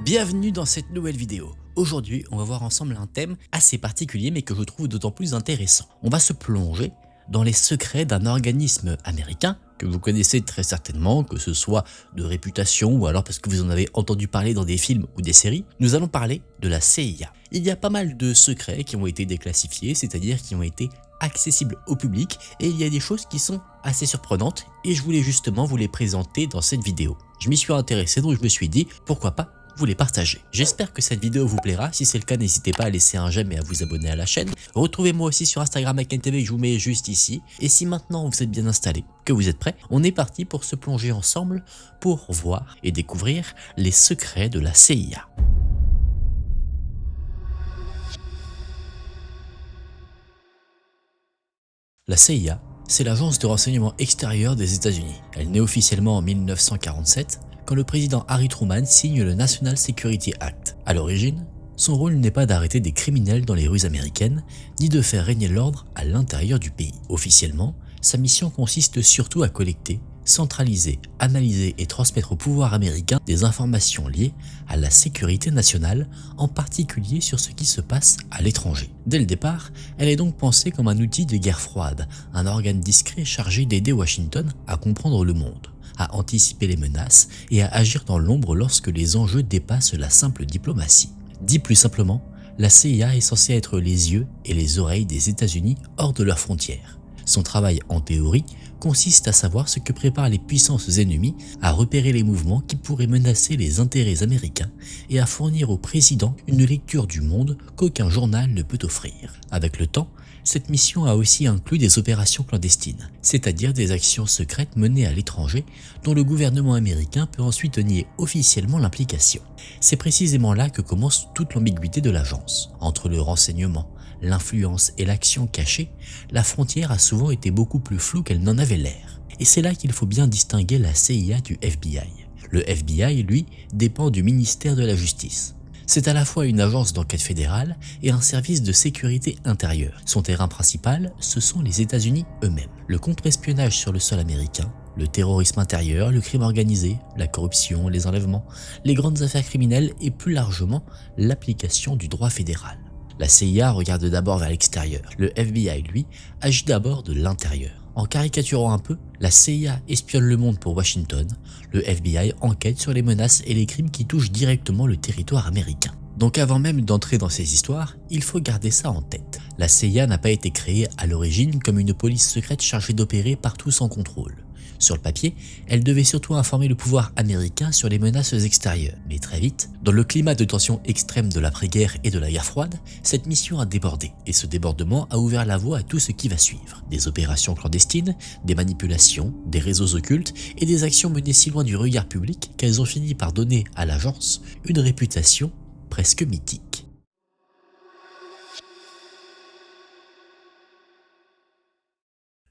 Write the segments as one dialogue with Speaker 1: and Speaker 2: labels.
Speaker 1: Bienvenue dans cette nouvelle vidéo. Aujourd'hui, on va voir ensemble un thème assez particulier mais que je trouve d'autant plus intéressant. On va se plonger dans les secrets d'un organisme américain que vous connaissez très certainement, que ce soit de réputation ou alors parce que vous en avez entendu parler dans des films ou des séries. Nous allons parler de la CIA. Il y a pas mal de secrets qui ont été déclassifiés, c'est-à-dire qui ont été accessibles au public, et il y a des choses qui sont assez surprenantes et je voulais justement vous les présenter dans cette vidéo. Je m'y suis intéressé donc je me suis dit pourquoi pas vous les partager. J'espère que cette vidéo vous plaira. Si c'est le cas, n'hésitez pas à laisser un j'aime et à vous abonner à la chaîne. Retrouvez-moi aussi sur Instagram @KenTV, je vous mets juste ici. Et si maintenant vous êtes bien installé, que vous êtes prêts, on est parti pour se plonger ensemble pour voir et découvrir les secrets de la CIA. La CIA, c'est l'agence de renseignement extérieur des États-Unis. Elle naît officiellement en 1947 quand le président Harry Truman signe le National Security Act. À l'origine, son rôle n'est pas d'arrêter des criminels dans les rues américaines, ni de faire régner l'ordre à l'intérieur du pays. Officiellement, sa mission consiste surtout à collecter, centraliser, analyser et transmettre au pouvoir américain des informations liées à la sécurité nationale, en particulier sur ce qui se passe à l'étranger. Dès le départ, elle est donc pensée comme un outil de guerre froide, un organe discret chargé d'aider Washington à comprendre le monde, à anticiper les menaces et à agir dans l'ombre lorsque les enjeux dépassent la simple diplomatie. Dit plus simplement, la CIA est censée être les yeux et les oreilles des États-Unis hors de leurs frontières. Son travail, en théorie, consiste à savoir ce que préparent les puissances ennemies, à repérer les mouvements qui pourraient menacer les intérêts américains et à fournir au président une lecture du monde qu'aucun journal ne peut offrir. Avec le temps, cette mission a aussi inclus des opérations clandestines, c'est-à-dire des actions secrètes menées à l'étranger dont le gouvernement américain peut ensuite nier officiellement l'implication. C'est précisément là que commence toute l'ambiguïté de l'agence. Entre le renseignement, l'influence et l'action cachée, la frontière a souvent été beaucoup plus floue qu'elle n'en avait l'air. Et c'est là qu'il faut bien distinguer la CIA du FBI. Le FBI, lui, dépend du ministère de la Justice. C'est à la fois une agence d'enquête fédérale et un service de sécurité intérieure. Son terrain principal, ce sont les États-Unis eux-mêmes. Le contre-espionnage sur le sol américain, le terrorisme intérieur, le crime organisé, la corruption, les enlèvements, les grandes affaires criminelles et plus largement l'application du droit fédéral. La CIA regarde d'abord vers l'extérieur. Le FBI, lui, agit d'abord de l'intérieur. En caricaturant un peu, la CIA espionne le monde pour Washington, le FBI enquête sur les menaces et les crimes qui touchent directement le territoire américain. Donc avant même d'entrer dans ces histoires, il faut garder ça en tête. La CIA n'a pas été créée à l'origine comme une police secrète chargée d'opérer partout sans contrôle. Sur le papier, elle devait surtout informer le pouvoir américain sur les menaces extérieures. Mais très vite, dans le climat de tension extrême de l'après-guerre et de la guerre froide, cette mission a débordé. Et ce débordement a ouvert la voie à tout ce qui va suivre. Des opérations clandestines, des manipulations, des réseaux occultes et des actions menées si loin du regard public qu'elles ont fini par donner à l'agence une réputation presque mythique.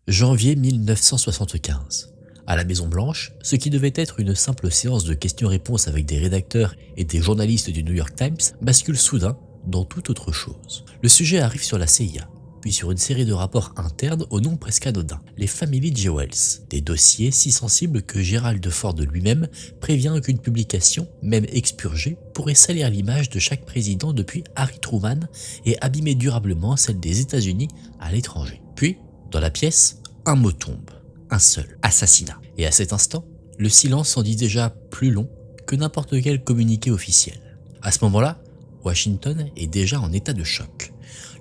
Speaker 1: Janvier 1975. À la Maison Blanche, ce qui devait être une simple séance de questions-réponses avec des rédacteurs et des journalistes du New York Times bascule soudain dans toute autre chose. Le sujet arrive sur la CIA, puis sur une série de rapports internes au nom presque anodin, les Family Jewels, des dossiers si sensibles que Gerald Ford lui-même prévient qu'une publication, même expurgée, pourrait salir l'image de chaque président depuis Harry Truman et abîmer durablement celle des États-Unis à l'étranger. Puis, dans la pièce, un mot tombe. Un seul, assassinat. Et à cet instant, le silence en dit déjà plus long que n'importe quel communiqué officiel. À ce moment-là, Washington est déjà en état de choc.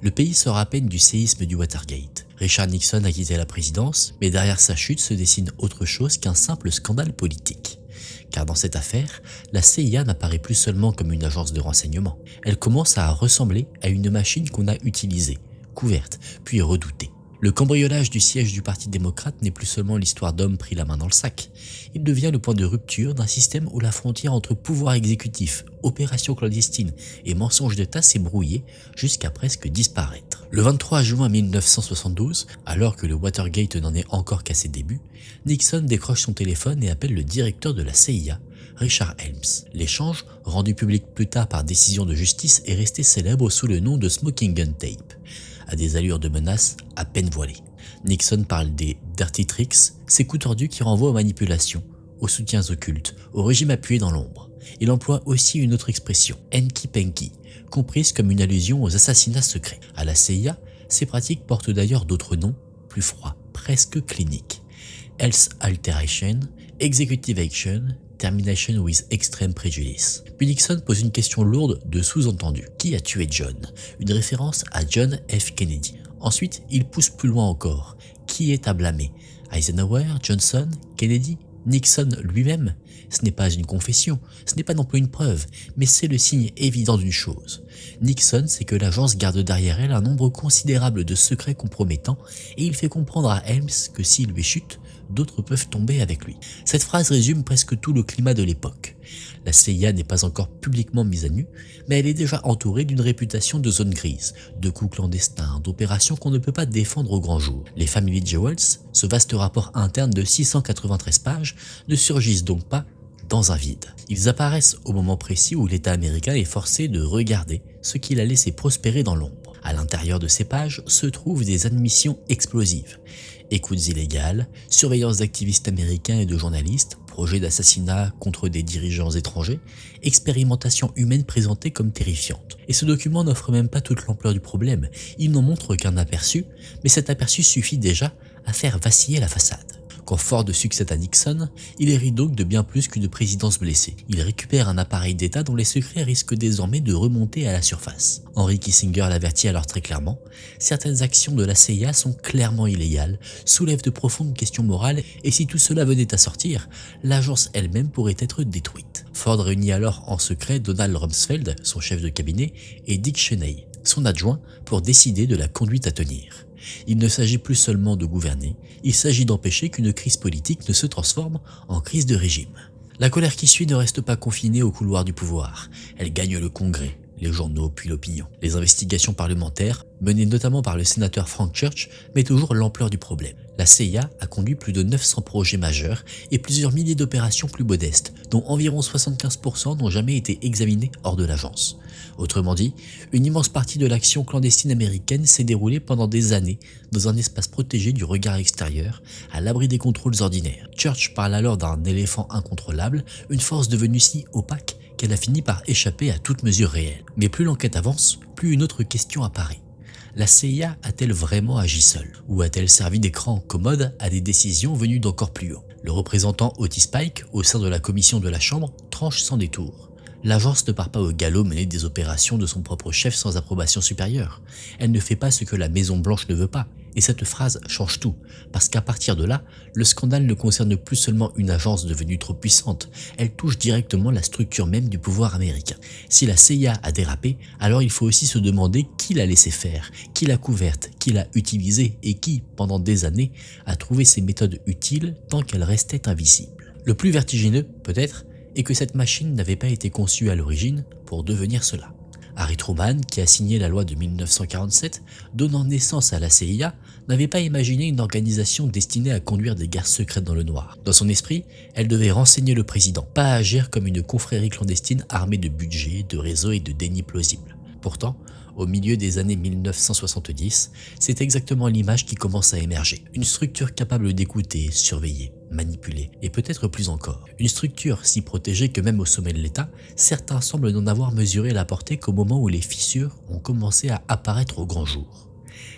Speaker 1: Le pays sort à peine du séisme du Watergate. Richard Nixon a quitté la présidence, mais derrière sa chute se dessine autre chose qu'un simple scandale politique. Car dans cette affaire, la CIA n'apparaît plus seulement comme une agence de renseignement. Elle commence à ressembler à une machine qu'on a utilisée, couverte, puis redoutée. Le cambriolage du siège du Parti démocrate n'est plus seulement l'histoire d'hommes pris la main dans le sac. Il devient le point de rupture d'un système où la frontière entre pouvoir exécutif, opérations clandestines et mensonges d'État s'est brouillée jusqu'à presque disparaître. Le 23 juin 1972, alors que le Watergate n'en est encore qu'à ses débuts, Nixon décroche son téléphone et appelle le directeur de la CIA, Richard Helms. L'échange, rendu public plus tard par décision de justice, est resté célèbre sous le nom de Smoking Gun Tape, à des allures de menaces à peine voilées. Nixon parle des « dirty tricks », ces coups tordus qui renvoient aux manipulations, aux soutiens occultes, au régime appuyé dans l'ombre. Il emploie aussi une autre expression, hanky-panky, comprise comme une allusion aux assassinats secrets. À la CIA, ces pratiques portent d'ailleurs d'autres noms, plus froids, presque cliniques. Health Alteration, Executive Action, Termination with Extreme Prejudice. Puis Nixon pose une question lourde de sous-entendu. Qui a tué John? Une référence à John F. Kennedy. Ensuite, il pousse plus loin encore. Qui est à blâmer? Eisenhower, Johnson, Kennedy, Nixon lui-même? Ce n'est pas une confession, ce n'est pas non plus une preuve, mais c'est le signe évident d'une chose. Nixon sait que l'agence garde derrière elle un nombre considérable de secrets compromettants et il fait comprendre à Helms que s'il lui chute, d'autres peuvent tomber avec lui. Cette phrase résume presque tout le climat de l'époque. La CIA n'est pas encore publiquement mise à nu, mais elle est déjà entourée d'une réputation de zone grise, de coups clandestins, d'opérations qu'on ne peut pas défendre au grand jour. Les Family Jewels, ce vaste rapport interne de 693 pages, ne surgissent donc pas dans un vide. Ils apparaissent au moment précis où l'État américain est forcé de regarder ce qu'il a laissé prospérer dans l'ombre. À l'intérieur de ces pages se trouvent des admissions explosives. Écoutes illégales, surveillance d'activistes américains et de journalistes, projets d'assassinat contre des dirigeants étrangers, expérimentation humaine présentée comme terrifiante. Et ce document n'offre même pas toute l'ampleur du problème, il n'en montre qu'un aperçu, mais cet aperçu suffit déjà à faire vaciller la façade. Quand Ford succède à Nixon, il hérite donc de bien plus qu'une présidence blessée. Il récupère un appareil d'État dont les secrets risquent désormais de remonter à la surface. Henry Kissinger l'avertit alors très clairement, certaines actions de la CIA sont clairement illégales, soulèvent de profondes questions morales et si tout cela venait à sortir, l'agence elle-même pourrait être détruite. Ford réunit alors en secret Donald Rumsfeld, son chef de cabinet, et Dick Cheney, son adjoint, pour décider de la conduite à tenir. Il ne s'agit plus seulement de gouverner, il s'agit d'empêcher qu'une crise politique ne se transforme en crise de régime. La colère qui suit ne reste pas confinée au couloir du pouvoir, elle gagne le Congrès, les journaux puis l'opinion. Les investigations parlementaires, menées notamment par le sénateur Frank Church, mettent toujours l'ampleur du problème. La CIA a conduit plus de 900 projets majeurs et plusieurs milliers d'opérations plus modestes, dont environ 75% n'ont jamais été examinés hors de l'agence. Autrement dit, une immense partie de l'action clandestine américaine s'est déroulée pendant des années dans un espace protégé du regard extérieur, à l'abri des contrôles ordinaires. Church parle alors d'un éléphant incontrôlable, une force devenue si opaque qu'elle a fini par échapper à toute mesure réelle. Mais plus l'enquête avance, plus une autre question apparaît. La CIA a-t-elle vraiment agi seule? Ou a-t-elle servi d'écran commode à des décisions venues d'encore plus haut? Le représentant Otis Pike, au sein de la commission de la Chambre, tranche sans détour. L'agence ne part pas au galop mener des opérations de son propre chef sans approbation supérieure. Elle ne fait pas ce que la Maison Blanche ne veut pas. Et cette phrase change tout, parce qu'à partir de là, le scandale ne concerne plus seulement une agence devenue trop puissante, elle touche directement la structure même du pouvoir américain. Si la CIA a dérapé, alors il faut aussi se demander qui l'a laissé faire, qui l'a couverte, qui l'a utilisée et qui, pendant des années, a trouvé ces méthodes utiles tant qu'elles restaient invisibles. Le plus vertigineux, peut-être, est que cette machine n'avait pas été conçue à l'origine pour devenir cela. Harry Truman, qui a signé la loi de 1947, donnant naissance à la CIA, n'avait pas imaginé une organisation destinée à conduire des guerres secrètes dans le noir. Dans son esprit, elle devait renseigner le président, pas agir comme une confrérie clandestine armée de budgets, de réseaux et de dénis plausibles. Pourtant, au milieu des années 1970, c'est exactement l'image qui commence à émerger. Une structure capable d'écouter, surveiller, manipuler, et peut-être plus encore. Une structure si protégée que même au sommet de l'État, certains semblent n'en avoir mesuré la portée qu'au moment où les fissures ont commencé à apparaître au grand jour.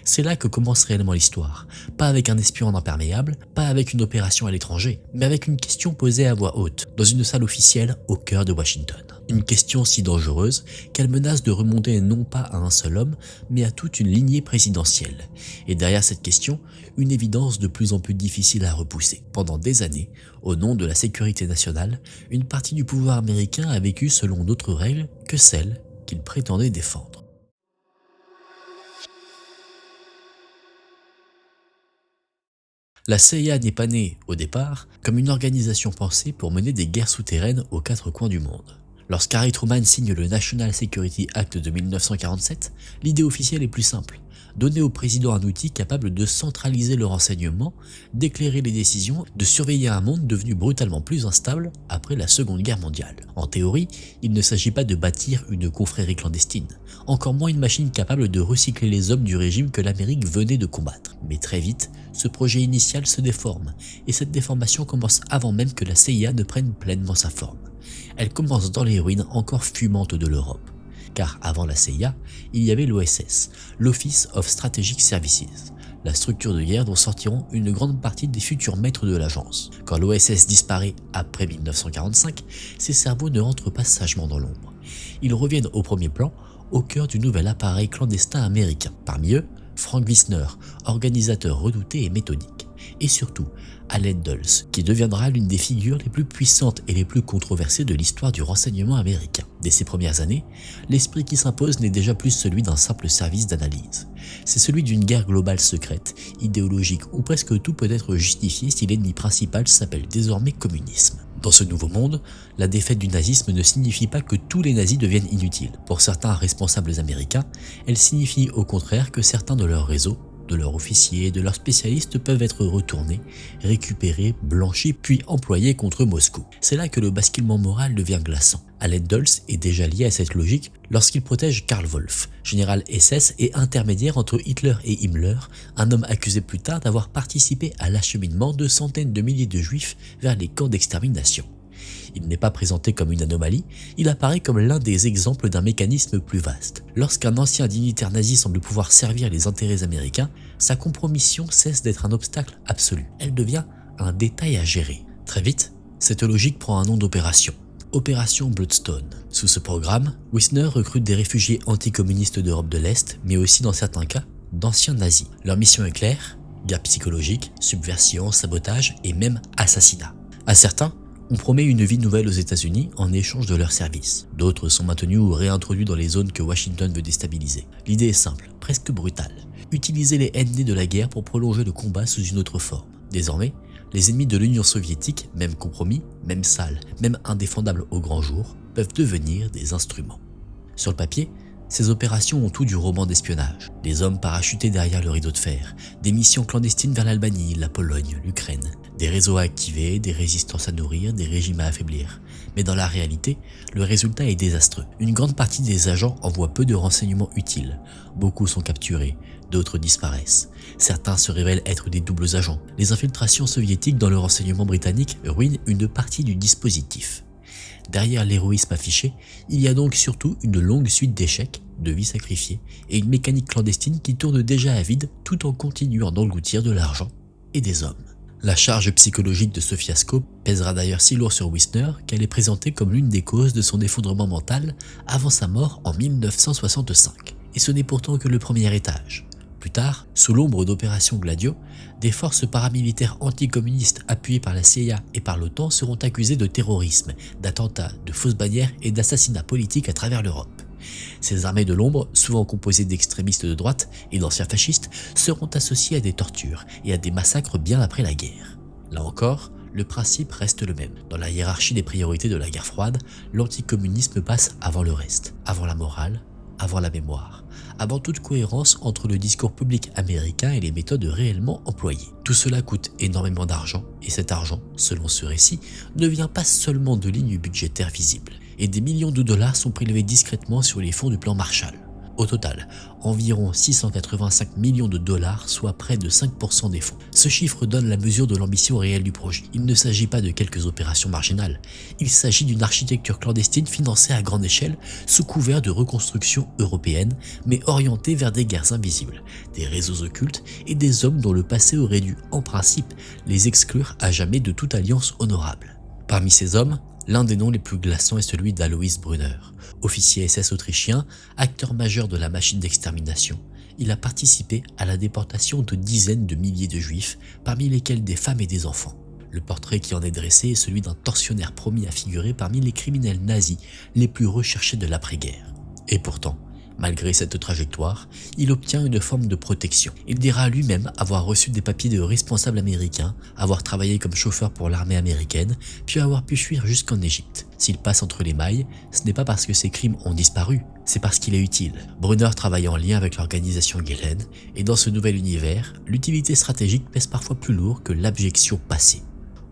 Speaker 1: C'est là que commence réellement l'histoire, pas avec un espion imperméable, pas avec une opération à l'étranger, mais avec une question posée à voix haute, dans une salle officielle au cœur de Washington. Une question si dangereuse qu'elle menace de remonter non pas à un seul homme, mais à toute une lignée présidentielle. Et derrière cette question, une évidence de plus en plus difficile à repousser. Pendant des années, au nom de la sécurité nationale, une partie du pouvoir américain a vécu selon d'autres règles que celles qu'il prétendait défendre. La CIA n'est pas née, au départ, comme une organisation pensée pour mener des guerres souterraines aux quatre coins du monde. Lorsqu'Harry Truman signe le National Security Act de 1947, l'idée officielle est plus simple. Donner au président un outil capable de centraliser le renseignement, d'éclairer les décisions, de surveiller un monde devenu brutalement plus instable après la Seconde Guerre mondiale. En théorie, il ne s'agit pas de bâtir une confrérie clandestine, encore moins une machine capable de recycler les hommes du régime que l'Amérique venait de combattre. Mais très vite, ce projet initial se déforme, et cette déformation commence avant même que la CIA ne prenne pleinement sa forme. elle commence dans les ruines encore fumantes de l'Europe. Car avant la CIA, il y avait l'OSS, l'Office of Strategic Services, la structure de guerre dont sortiront une grande partie des futurs maîtres de l'agence. Quand l'OSS disparaît après 1945, ces cerveaux ne rentrent pas sagement dans l'ombre. Ils reviennent au premier plan, au cœur du nouvel appareil clandestin américain. Parmi eux, Frank Wisner, organisateur redouté et méthodique. Et surtout, Allen Dulles, qui deviendra l'une des figures les plus puissantes et les plus controversées de l'histoire du renseignement américain. Dès ses premières années, l'esprit qui s'impose n'est déjà plus celui d'un simple service d'analyse. C'est celui d'une guerre globale secrète, idéologique, où presque tout peut être justifié si l'ennemi principal s'appelle désormais communisme. Dans ce nouveau monde, la défaite du nazisme ne signifie pas que tous les nazis deviennent inutiles. Pour certains responsables américains, elle signifie au contraire que certains de leurs réseaux, de leurs officiers et de leurs spécialistes peuvent être retournés, récupérés, blanchis puis employés contre Moscou. C'est là que le basculement moral devient glaçant. Allen Dulles est déjà lié à cette logique lorsqu'il protège Karl Wolf, général SS et intermédiaire entre Hitler et Himmler, un homme accusé plus tard d'avoir participé à l'acheminement de centaines de milliers de juifs vers les camps d'extermination. Il n'est pas présenté comme une anomalie, il apparaît comme l'un des exemples d'un mécanisme plus vaste. Lorsqu'un ancien dignitaire nazi semble pouvoir servir les intérêts américains, sa compromission cesse d'être un obstacle absolu. Elle devient un détail à gérer. Très vite, cette logique prend un nom d'opération. Opération Bloodstone. Sous ce programme, Wisner recrute des réfugiés anticommunistes d'Europe de l'Est, mais aussi dans certains cas, d'anciens nazis. Leur mission est claire, guerre psychologique, subversion, sabotage et même assassinat. À certains, on promet une vie nouvelle aux États-Unis en échange de leurs services. D'autres sont maintenus ou réintroduits dans les zones que Washington veut déstabiliser. L'idée est simple, presque brutale. Utiliser les ennemis de la guerre pour prolonger le combat sous une autre forme. Désormais, les ennemis de l'Union soviétique, même compromis, même sales, même indéfendables au grand jour, peuvent devenir des instruments. Sur le papier, ces opérations ont tout du roman d'espionnage. Des hommes parachutés derrière le rideau de fer, des missions clandestines vers l'Albanie, la Pologne, l'Ukraine, des réseaux à activer, des résistances à nourrir, des régimes à affaiblir. Mais dans la réalité, le résultat est désastreux. Une grande partie des agents envoient peu de renseignements utiles. Beaucoup sont capturés, d'autres disparaissent. Certains se révèlent être des doubles agents. Les infiltrations soviétiques dans le renseignement britannique ruinent une partie du dispositif. Derrière l'héroïsme affiché, il y a donc surtout une longue suite d'échecs, de vies sacrifiées et une mécanique clandestine qui tourne déjà à vide tout en continuant d'engloutir de l'argent et des hommes. La charge psychologique de ce fiasco pèsera d'ailleurs si lourd sur Wisner qu'elle est présentée comme l'une des causes de son effondrement mental avant sa mort en 1965. Et ce n'est pourtant que le premier étage. Plus tard, sous l'ombre d'Opération Gladio, des forces paramilitaires anticommunistes appuyées par la CIA et par l'OTAN seront accusées de terrorisme, d'attentats, de fausses bannières et d'assassinats politiques à travers l'Europe. Ces armées de l'ombre, souvent composées d'extrémistes de droite et d'anciens fascistes, seront associées à des tortures et à des massacres bien après la guerre. Là encore, le principe reste le même. Dans la hiérarchie des priorités de la guerre froide, l'anticommunisme passe avant le reste, avant la morale, avant la mémoire, avant toute cohérence entre le discours public américain et les méthodes réellement employées. Tout cela coûte énormément d'argent, et cet argent, selon ce récit, ne vient pas seulement de lignes budgétaires visibles, et des millions de dollars sont prélevés discrètement sur les fonds du plan Marshall. Au total, environ 685 millions de dollars, soit près de 5% des fonds. Ce chiffre donne la mesure de l'ambition réelle du projet. Il ne s'agit pas de quelques opérations marginales. Il s'agit d'une architecture clandestine financée à grande échelle, sous couvert de reconstruction européenne, mais orientée vers des guerres invisibles, des réseaux occultes et des hommes dont le passé aurait dû, en principe, les exclure à jamais de toute alliance honorable. Parmi ces hommes, l'un des noms les plus glaçants est celui d'Alois Brunner. Officier SS autrichien, acteur majeur de la machine d'extermination, il a participé à la déportation de dizaines de milliers de juifs, parmi lesquels des femmes et des enfants. Le portrait qui en est dressé est celui d'un tortionnaire promis à figurer parmi les criminels nazis les plus recherchés de l'après-guerre. Et pourtant, malgré cette trajectoire, il obtient une forme de protection. Il dira lui-même avoir reçu des papiers de responsable américain, avoir travaillé comme chauffeur pour l'armée américaine, puis avoir pu fuir jusqu'en Égypte. S'il passe entre les mailles, ce n'est pas parce que ses crimes ont disparu, c'est parce qu'il est utile. Brunner travaille en lien avec l'organisation Gehlen, et dans ce nouvel univers, l'utilité stratégique pèse parfois plus lourd que l'abjection passée.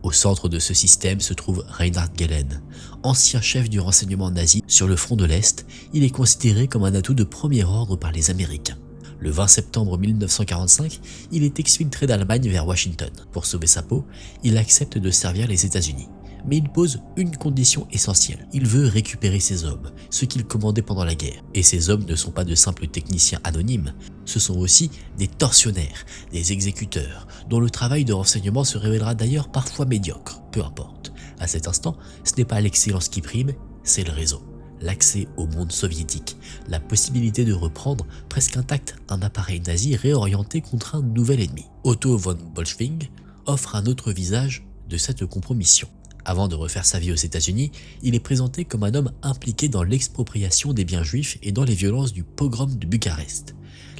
Speaker 1: Au centre de ce système se trouve Reinhard Gehlen. Ancien chef du renseignement nazi sur le front de l'Est, il est considéré comme un atout de premier ordre par les Américains. Le 20 septembre 1945, il est exfiltré d'Allemagne vers Washington. Pour sauver sa peau, il accepte de servir les États-Unis. mais il pose une condition essentielle. Il veut récupérer ses hommes, ceux qu'il commandait pendant la guerre. Et ces hommes ne sont pas de simples techniciens anonymes, ce sont aussi des tortionnaires, des exécuteurs, dont le travail de renseignement se révélera d'ailleurs parfois médiocre. Peu importe. À cet instant, ce n'est pas l'excellence qui prime, c'est le réseau. L'accès au monde soviétique, la possibilité de reprendre presque intact un appareil nazi réorienté contre un nouvel ennemi. Otto von Bolschwing offre un autre visage de cette compromission. Avant de refaire sa vie aux États-Unis, il est présenté comme un homme impliqué dans l'expropriation des biens juifs et dans les violences du pogrom de Bucarest.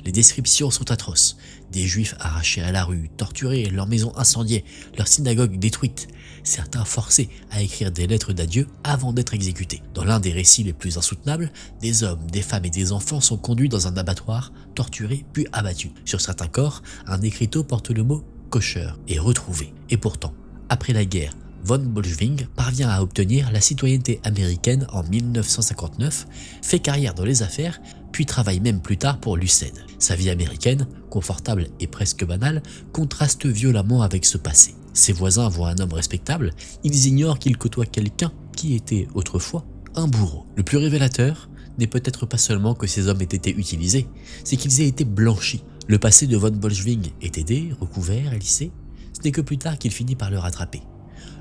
Speaker 1: Les descriptions sont atroces. Des juifs arrachés à la rue, torturés, leurs maisons incendiées, leurs synagogues détruites, certains forcés à écrire des lettres d'adieu avant d'être exécutés. Dans l'un des récits les plus insoutenables, des hommes, des femmes et des enfants sont conduits dans un abattoir, torturés puis abattus. Sur certains corps, un écriteau porte le mot « kosher » et « retrouvé ». Et pourtant, après la guerre, von Bolschwing parvient à obtenir la citoyenneté américaine en 1959, fait carrière dans les affaires, puis travaille même plus tard pour l'USAID. Sa vie américaine, confortable et presque banale, contraste violemment avec ce passé. Ses voisins voient un homme respectable, ils ignorent qu'il côtoie quelqu'un qui était autrefois un bourreau. Le plus révélateur n'est peut-être pas seulement que ces hommes aient été utilisés, c'est qu'ils aient été blanchis. Le passé de von Bolschwing est aidé, recouvert, lissé. Ce n'est que plus tard qu'il finit par le rattraper.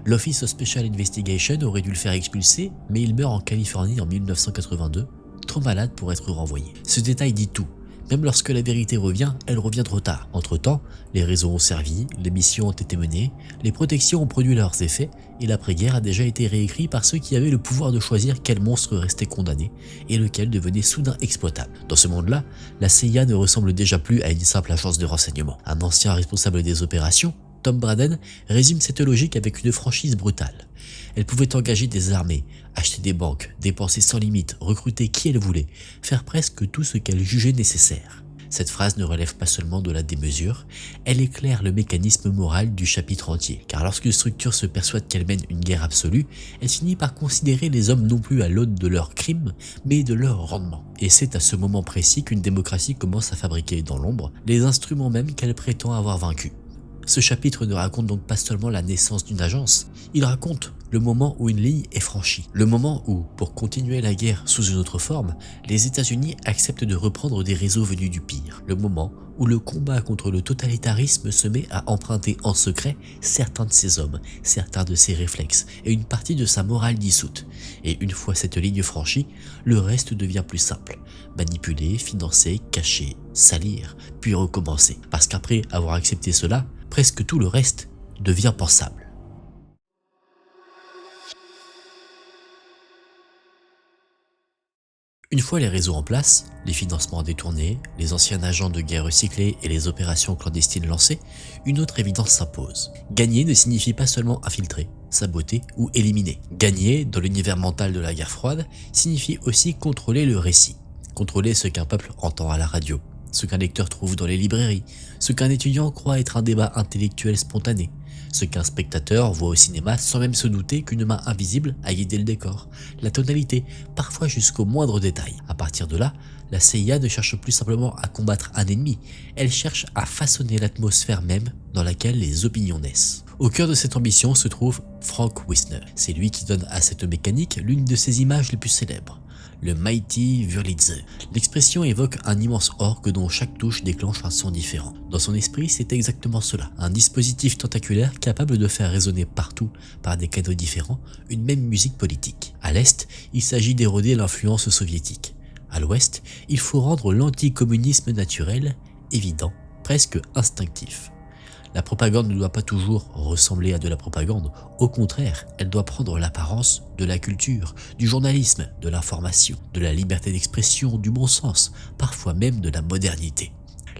Speaker 1: L'Office of Special Investigation aurait dû le faire expulser, mais il meurt en Californie en 1982, trop malade pour être renvoyé. Ce détail dit tout. Même lorsque la vérité revient, elle revient trop tard. Entre-temps, les réseaux ont servi, les missions ont été menées, les protections ont produit leurs effets, et l'après-guerre a déjà été réécrit par ceux qui avaient le pouvoir de choisir quel monstre restait condamné et lequel devenait soudain exploitable. Dans ce monde-là, la CIA ne ressemble déjà plus à une simple agence de renseignement. Un ancien responsable des opérations, Tom Braden, résume cette logique avec une franchise brutale. Elle pouvait engager des armées, acheter des banques, dépenser sans limite, recruter qui elle voulait, faire presque tout ce qu'elle jugeait nécessaire. Cette phrase ne relève pas seulement de la démesure, elle éclaire le mécanisme moral du chapitre entier, car lorsqu'une structure se persuade qu'elle mène une guerre absolue, elle finit par considérer les hommes non plus à l'aune de leurs crimes, mais de leur rendement. Et c'est à ce moment précis qu'une démocratie commence à fabriquer dans l'ombre les instruments mêmes qu'elle prétend avoir vaincus. Ce chapitre ne raconte donc pas seulement la naissance d'une agence, il raconte le moment où une ligne est franchie, le moment où, pour continuer la guerre sous une autre forme, les États-Unis acceptent de reprendre des réseaux venus du pire, le moment où le combat contre le totalitarisme se met à emprunter en secret certains de ses hommes, certains de ses réflexes et une partie de sa morale dissoute. Et une fois cette ligne franchie, le reste devient plus simple. Manipuler, financer, cacher, salir, puis recommencer. Parce qu'après avoir accepté cela, presque tout le reste devient pensable. Une fois les réseaux en place, les financements détournés, les anciens agents de guerre recyclés et les opérations clandestines lancées, une autre évidence s'impose. Gagner ne signifie pas seulement infiltrer, saboter ou éliminer. Gagner, dans l'univers mental de la guerre froide, signifie aussi contrôler le récit. Contrôler ce qu'un peuple entend à la radio, ce qu'un lecteur trouve dans les librairies, ce qu'un étudiant croit être un débat intellectuel spontané, ce qu'un spectateur voit au cinéma sans même se douter qu'une main invisible a guidé le décor, la tonalité, parfois jusqu'au moindre détail. À partir de là, la CIA ne cherche plus simplement à combattre un ennemi, elle cherche à façonner l'atmosphère même dans laquelle les opinions naissent. Au cœur de cette ambition se trouve Frank Wisner. C'est lui qui donne à cette mécanique l'une de ses images les plus célèbres. Le Mighty Wurlitzer. L'expression évoque un immense orgue dont chaque touche déclenche un son différent. Dans son esprit, c'est exactement cela. Un dispositif tentaculaire capable de faire résonner partout, par des canaux différents, une même musique politique. À l'Est, il s'agit d'éroder l'influence soviétique. À l'Ouest, il faut rendre l'anticommunisme naturel, évident, presque instinctif. La propagande ne doit pas toujours ressembler à de la propagande. Au contraire, elle doit prendre l'apparence de la culture, du journalisme, de l'information, de la liberté d'expression, du bon sens, parfois même de la modernité.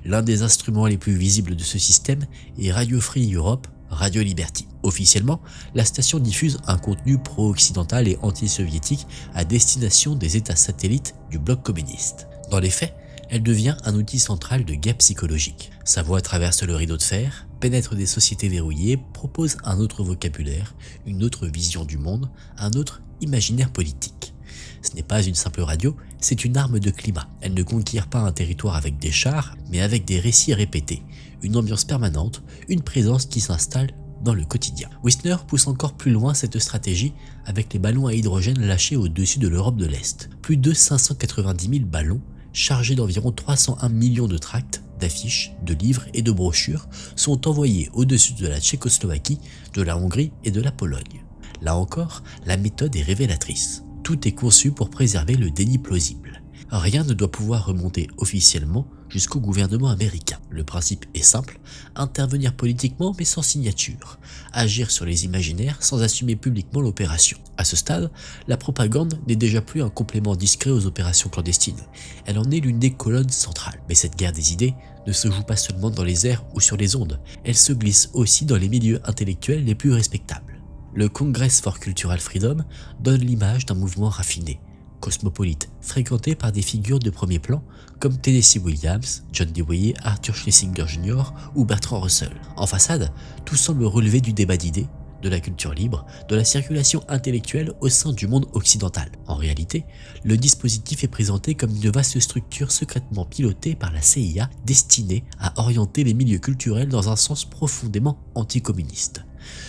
Speaker 1: L'un des instruments les plus visibles de ce système est Radio Free Europe, Radio Liberty. Officiellement, la station diffuse un contenu pro-occidental et anti-soviétique à destination des États satellites du bloc communiste. Dans les faits, elle devient un outil central de guerre psychologique. Sa voix traverse le rideau de fer, pénètre des sociétés verrouillées, propose un autre vocabulaire, une autre vision du monde, un autre imaginaire politique. Ce n'est pas une simple radio, c'est une arme de climat. Elle ne conquiert pas un territoire avec des chars, mais avec des récits répétés, une ambiance permanente, une présence qui s'installe dans le quotidien. Wisner pousse encore plus loin cette stratégie avec les ballons à hydrogène lâchés au-dessus de l'Europe de l'Est. Plus de 590 000 ballons, chargés d'environ 301 millions de tracts, d'affiches, de livres et de brochures, sont envoyés au-dessus de la Tchécoslovaquie, de la Hongrie et de la Pologne. Là encore, la méthode est révélatrice. Tout est conçu pour préserver le déni plausible. Rien ne doit pouvoir remonter officiellement jusqu'au gouvernement américain. Le principe est simple, intervenir politiquement mais sans signature, agir sur les imaginaires sans assumer publiquement l'opération. À ce stade, la propagande n'est déjà plus un complément discret aux opérations clandestines, elle en est l'une des colonnes centrales. Mais cette guerre des idées ne se joue pas seulement dans les airs ou sur les ondes, elle se glisse aussi dans les milieux intellectuels les plus respectables. Le Congress for Cultural Freedom donne l'image d'un mouvement raffiné, cosmopolite, fréquenté par des figures de premier plan comme Tennessee Williams, John Dewey, Arthur Schlesinger Jr. ou Bertrand Russell. En façade, tout semble relever du débat d'idées, de la culture libre, de la circulation intellectuelle au sein du monde occidental. En réalité, le dispositif est présenté comme une vaste structure secrètement pilotée par la CIA destinée à orienter les milieux culturels dans un sens profondément anticommuniste.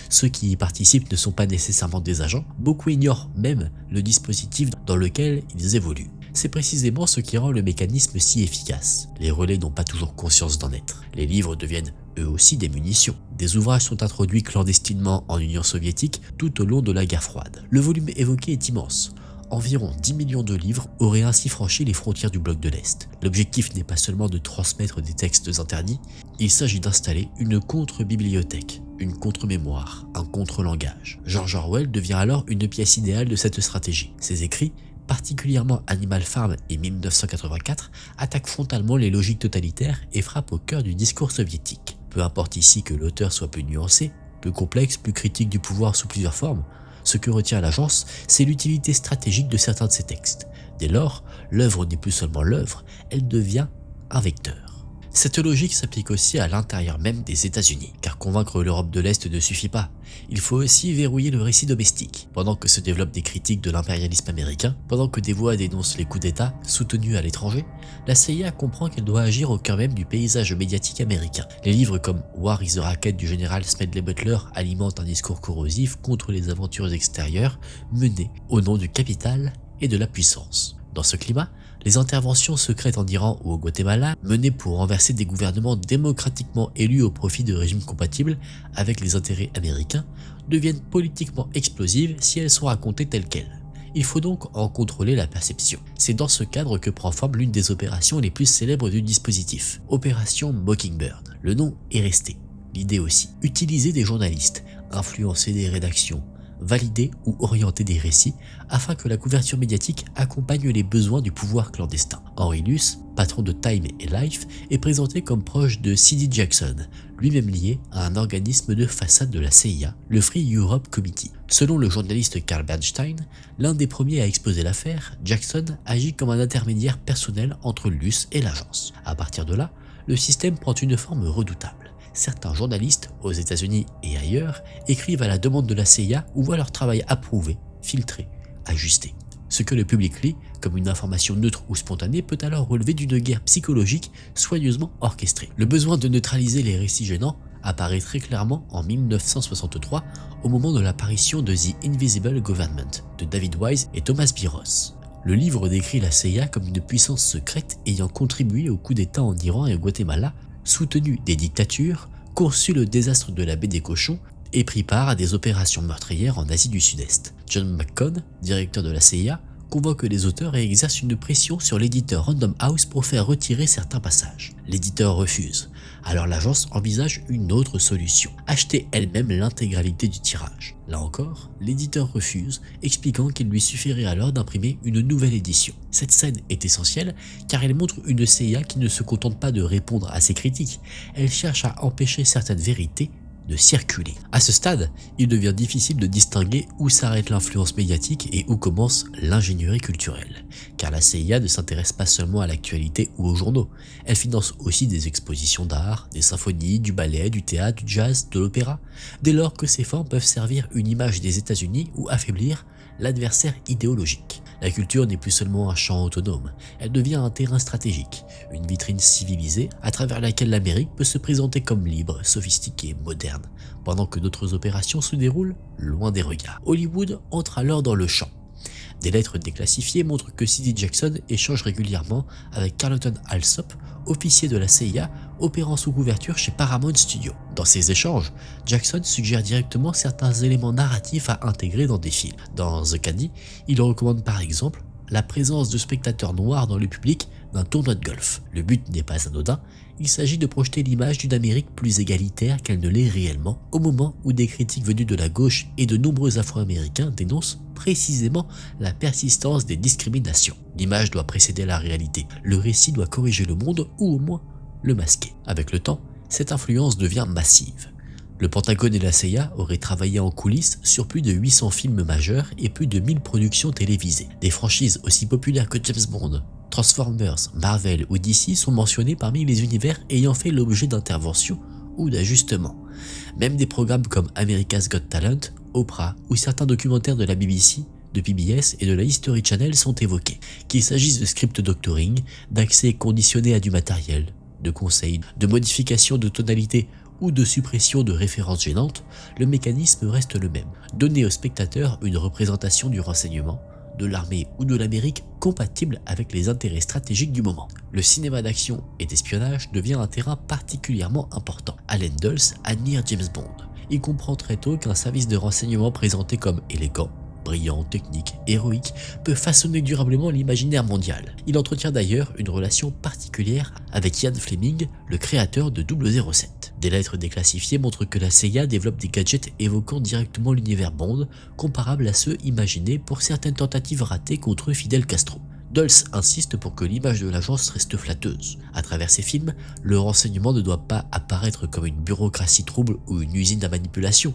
Speaker 1: Ceux qui y participent ne sont pas nécessairement des agents, beaucoup ignorent même le dispositif dans lequel ils évoluent. C'est précisément ce qui rend le mécanisme si efficace. Les relais n'ont pas toujours conscience d'en être. Les livres deviennent eux aussi des munitions. Des ouvrages sont introduits clandestinement en Union soviétique tout au long de la guerre froide. Le volume évoqué est immense. Environ 10 millions de livres auraient ainsi franchi les frontières du bloc de l'Est. L'objectif n'est pas seulement de transmettre des textes interdits, il s'agit d'installer une contre-bibliothèque, une contre-mémoire, un contre-langage. George Orwell devient alors une pièce idéale de cette stratégie. Ses écrits, particulièrement Animal Farm et 1984, attaquent frontalement les logiques totalitaires et frappent au cœur du discours soviétique. Peu importe ici que l'auteur soit plus nuancé, plus complexe, plus critique du pouvoir sous plusieurs formes, ce que retient l'agence, c'est l'utilité stratégique de certains de ses textes. Dès lors, l'œuvre n'est plus seulement l'œuvre, elle devient un vecteur. Cette logique s'applique aussi à l'intérieur même des États-Unis, car convaincre l'Europe de l'Est ne suffit pas. Il faut aussi verrouiller le récit domestique. Pendant que se développent des critiques de l'impérialisme américain, pendant que des voix dénoncent les coups d'État soutenus à l'étranger, la CIA comprend qu'elle doit agir au cœur même du paysage médiatique américain. Les livres comme War is the Racket du général Smedley Butler alimentent un discours corrosif contre les aventures extérieures menées au nom du capital et de la puissance. Dans ce climat, les interventions secrètes en Iran ou au Guatemala, menées pour renverser des gouvernements démocratiquement élus au profit de régimes compatibles avec les intérêts américains, deviennent politiquement explosives si elles sont racontées telles quelles. Il faut donc en contrôler la perception. C'est dans ce cadre que prend forme l'une des opérations les plus célèbres du dispositif, Opération Mockingbird. Le nom est resté, l'idée aussi. Utiliser des journalistes, influencer des rédactions, valider ou orienter des récits afin que la couverture médiatique accompagne les besoins du pouvoir clandestin. Henry Luce, patron de Time et Life, est présenté comme proche de C.D. Jackson, lui-même lié à un organisme de façade de la CIA, le Free Europe Committee. Selon le journaliste Carl Bernstein, l'un des premiers à exposer l'affaire, Jackson agit comme un intermédiaire personnel entre Luce et l'agence. À partir de là, le système prend une forme redoutable. Certains journalistes, aux États-Unis et ailleurs, écrivent à la demande de la CIA ou voient leur travail approuvé, filtré, ajusté. Ce que le public lit, comme une information neutre ou spontanée, peut alors relever d'une guerre psychologique soigneusement orchestrée. Le besoin de neutraliser les récits gênants apparaît très clairement en 1963, au moment de l'apparition de The Invisible Government, de David Wise et Thomas B. Ross. Le livre décrit la CIA comme une puissance secrète ayant contribué au coup d'État en Iran et au Guatemala, soutenu des dictatures, conçu le désastre de la baie des Cochons et pris part à des opérations meurtrières en Asie du Sud-Est. John McCone, directeur de la CIA, convoque les auteurs et exerce une pression sur l'éditeur Random House pour faire retirer certains passages. L'éditeur refuse. Alors l'agence envisage une autre solution, acheter elle-même l'intégralité du tirage. Là encore, l'éditeur refuse, expliquant qu'il lui suffirait alors d'imprimer une nouvelle édition. Cette scène est essentielle car elle montre une CIA qui ne se contente pas de répondre à ses critiques, elle cherche à empêcher certaines vérités de circuler. À ce stade, il devient difficile de distinguer où s'arrête l'influence médiatique et où commence l'ingénierie culturelle. Car la CIA ne s'intéresse pas seulement à l'actualité ou aux journaux, elle finance aussi des expositions d'art, des symphonies, du ballet, du théâtre, du jazz, de l'opéra, dès lors que ces formes peuvent servir une image des États-Unis ou affaiblir l'adversaire idéologique. La culture n'est plus seulement un champ autonome, elle devient un terrain stratégique, une vitrine civilisée à travers laquelle l'Amérique peut se présenter comme libre, sophistiquée, moderne, pendant que d'autres opérations se déroulent loin des regards. Hollywood entre alors dans le champ. Des lettres déclassifiées montrent que C.D. Jackson échange régulièrement avec Carlton Alsop, officier de la CIA opérant sous couverture chez Paramount Studios. Dans ces échanges, Jackson suggère directement certains éléments narratifs à intégrer dans des films. Dans The Caddy, il recommande par exemple la présence de spectateurs noirs dans le public d'un tournoi de golf. Le but n'est pas anodin, il s'agit de projeter l'image d'une Amérique plus égalitaire qu'elle ne l'est réellement, au moment où des critiques venues de la gauche et de nombreux Afro-Américains dénoncent précisément la persistance des discriminations. L'image doit précéder la réalité, le récit doit corriger le monde ou au moins le masquer. Avec le temps, cette influence devient massive. Le Pentagone et la CIA auraient travaillé en coulisses sur plus de 800 films majeurs et plus de 1000 productions télévisées. Des franchises aussi populaires que James Bond, Transformers, Marvel ou DC sont mentionnés parmi les univers ayant fait l'objet d'interventions ou d'ajustements. Même des programmes comme America's Got Talent, Oprah ou certains documentaires de la BBC, de PBS et de la History Channel sont évoqués. Qu'il s'agisse de script doctoring, d'accès conditionné à du matériel, de conseils, de modification de tonalité ou de suppression de références gênantes, le mécanisme reste le même. Donner au spectateur une représentation du renseignement, de l'armée ou de l'Amérique compatible avec les intérêts stratégiques du moment. Le cinéma d'action et d'espionnage devient un terrain particulièrement important. Allen Dulles admire James Bond. Il comprend très tôt qu'un service de renseignement présenté comme élégant, brillant, technique, héroïque, peut façonner durablement l'imaginaire mondial. Il entretient d'ailleurs une relation particulière avec Ian Fleming, le créateur de 007. Des lettres déclassifiées montrent que la CIA développe des gadgets évoquant directement l'univers Bond, comparables à ceux imaginés pour certaines tentatives ratées contre Fidel Castro. Dulles insiste pour que l'image de l'agence reste flatteuse. À travers ses films, le renseignement ne doit pas apparaître comme une bureaucratie trouble ou une usine à manipulation.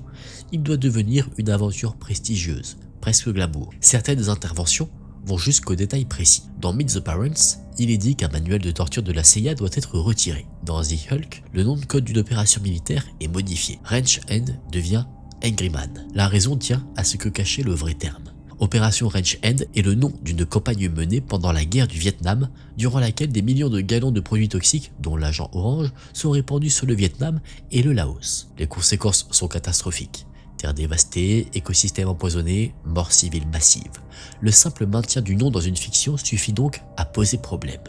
Speaker 1: Il doit devenir une aventure prestigieuse, presque glamour. Certaines interventions vont jusqu'aux détails précis. Dans Meet the Parents, il est dit qu'un manuel de torture de la CIA doit être retiré. Dans The Hulk, le nom de code d'une opération militaire est modifié. Ranch Hand devient Angry Man. La raison tient à ce que cachait le vrai terme. Opération Ranch Hand est le nom d'une campagne menée pendant la guerre du Vietnam, durant laquelle des millions de gallons de produits toxiques, dont l'agent orange, sont répandus sur le Vietnam et le Laos. Les conséquences sont catastrophiques. Terre dévastée, écosystème empoisonné, mort civile massive. Le simple maintien du nom dans une fiction suffit donc à poser problème.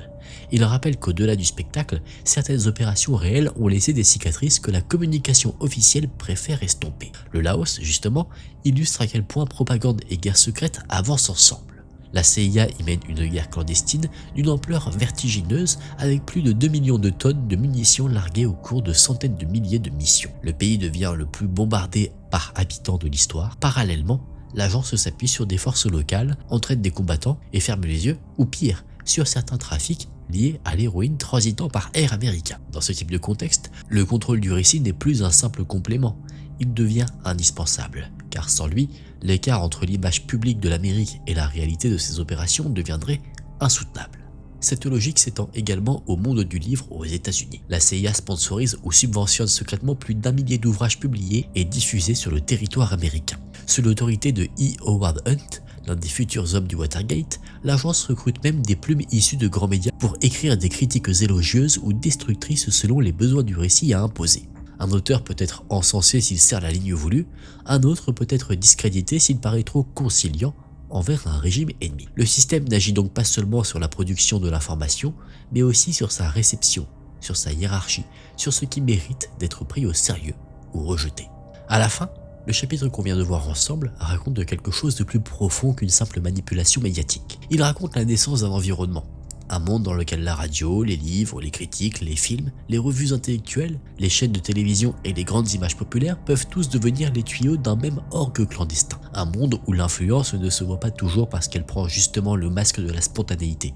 Speaker 1: Il rappelle qu'au-delà du spectacle, certaines opérations réelles ont laissé des cicatrices que la communication officielle préfère estomper. Le Laos, justement, illustre à quel point propagande et guerre secrète avancent ensemble. La CIA y mène une guerre clandestine d'une ampleur vertigineuse avec plus de 2 millions de tonnes de munitions larguées au cours de centaines de milliers de missions. Le pays devient le plus bombardé par habitant de l'histoire. Parallèlement, l'agence s'appuie sur des forces locales, entraîne des combattants et ferme les yeux, ou pire, sur certains trafics liés à l'héroïne transitant par air américain. Dans ce type de contexte, le contrôle du récit n'est plus un simple complément, il devient indispensable, car sans lui, l'écart entre l'image publique de l'Amérique et la réalité de ses opérations deviendrait insoutenable. Cette logique s'étend également au monde du livre aux États-Unis. La CIA sponsorise ou subventionne secrètement plus d'1 millier d'ouvrages publiés et diffusés sur le territoire américain. Sous l'autorité de E. Howard Hunt, l'un des futurs hommes du Watergate, l'agence recrute même des plumes issues de grands médias pour écrire des critiques élogieuses ou destructrices selon les besoins du récit à imposer. Un auteur peut être encensé s'il sert la ligne voulue, un autre peut être discrédité s'il paraît trop conciliant envers un régime ennemi. Le système n'agit donc pas seulement sur la production de l'information, mais aussi sur sa réception, sur sa hiérarchie, sur ce qui mérite d'être pris au sérieux ou rejeté. À la fin, le chapitre qu'on vient de voir ensemble raconte de quelque chose de plus profond qu'une simple manipulation médiatique. Il raconte la naissance d'un environnement, un monde dans lequel la radio, les livres, les critiques, les films, les revues intellectuelles, les chaînes de télévision et les grandes images populaires peuvent tous devenir les tuyaux d'un même orgue clandestin. Un monde où l'influence ne se voit pas toujours parce qu'elle prend justement le masque de la spontanéité.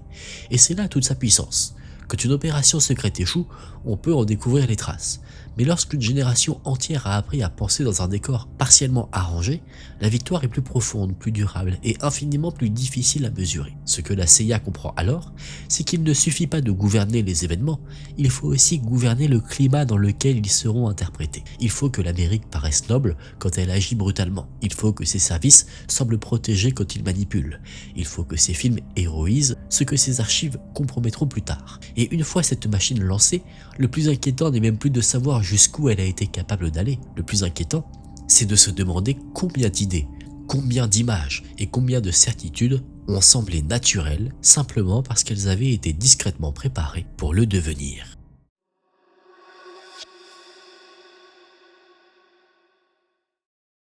Speaker 1: Et c'est là toute sa puissance. Quand une opération secrète échoue, on peut en découvrir les traces. Mais lorsqu'une génération entière a appris à penser dans un décor partiellement arrangé, la victoire est plus profonde, plus durable et infiniment plus difficile à mesurer. Ce que la CIA comprend alors, c'est qu'il ne suffit pas de gouverner les événements, il faut aussi gouverner le climat dans lequel ils seront interprétés. Il faut que l'Amérique paraisse noble quand elle agit brutalement. Il faut que ses services semblent protégés quand ils manipulent. Il faut que ses films héroïsent ce que ses archives compromettront plus tard. Et une fois cette machine lancée, le plus inquiétant n'est même plus de savoir jusqu'où elle a été capable d'aller. Le plus inquiétant, c'est de se demander combien d'idées, combien d'images et combien de certitudes ont semblé naturelles simplement parce qu'elles avaient été discrètement préparées pour le devenir.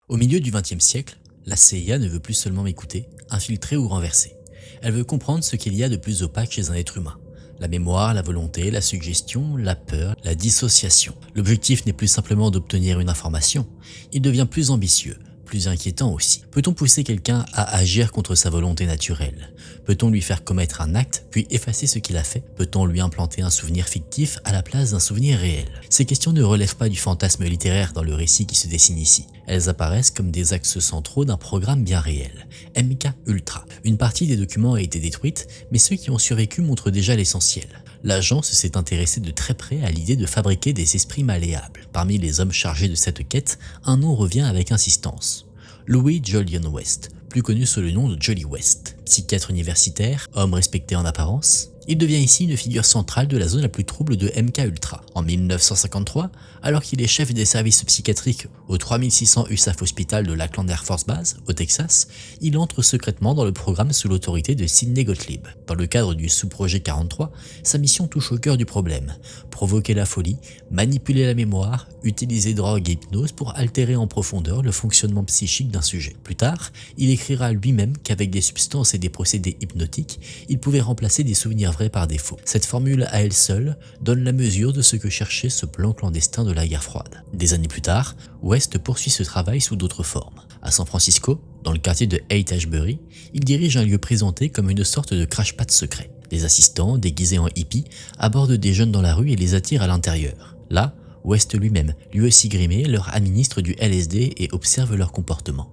Speaker 1: Au milieu du XXe siècle, la CIA ne veut plus seulement écouter, infiltrer ou renverser. Elle veut comprendre ce qu'il y a de plus opaque chez un être humain. La mémoire, la volonté, la suggestion, la peur, la dissociation. L'objectif n'est plus simplement d'obtenir une information, il devient plus ambitieux, plus inquiétant aussi. Peut-on pousser quelqu'un à agir contre sa volonté naturelle? Peut-on lui faire commettre un acte, puis effacer ce qu'il a fait? Peut-on lui implanter un souvenir fictif à la place d'un souvenir réel? Ces questions ne relèvent pas du fantasme littéraire dans le récit qui se dessine ici. Elles apparaissent comme des axes centraux d'un programme bien réel, MK Ultra. Une partie des documents a été détruite, mais ceux qui ont survécu montrent déjà l'essentiel. L'agence s'est intéressé de très près à l'idée de fabriquer des esprits malléables. Parmi les hommes chargés de cette quête, un nom revient avec insistance. Louis Jolyon West, plus connu sous le nom de Jolly West. Psychiatre universitaire, homme respecté en apparence, il devient ici une figure centrale de la zone la plus trouble de MK Ultra. En 1953, alors qu'il est chef des services psychiatriques au 3600 USAF Hospital de Lackland Air Force Base, au Texas, il entre secrètement dans le programme sous l'autorité de Sidney Gottlieb. Dans le cadre du sous-projet 43, sa mission touche au cœur du problème. Provoquer la folie, manipuler la mémoire, utiliser drogue et hypnose pour altérer en profondeur le fonctionnement psychique d'un sujet. Plus tard, il écrira lui-même qu'avec des substances et des procédés hypnotiques, il pouvait remplacer des souvenirs vrais par défaut. Cette formule à elle seule donne la mesure de ce que cherchait ce plan clandestin de la guerre froide. Des années plus tard, West poursuit ce travail sous d'autres formes. À San Francisco, dans le quartier de Haight-Ashbury, il dirige un lieu présenté comme une sorte de crash-pad secret. Des assistants, déguisés en hippies, abordent des jeunes dans la rue et les attirent à l'intérieur. Là, West lui-même, lui aussi grimé, leur administre du LSD et observe leur comportement.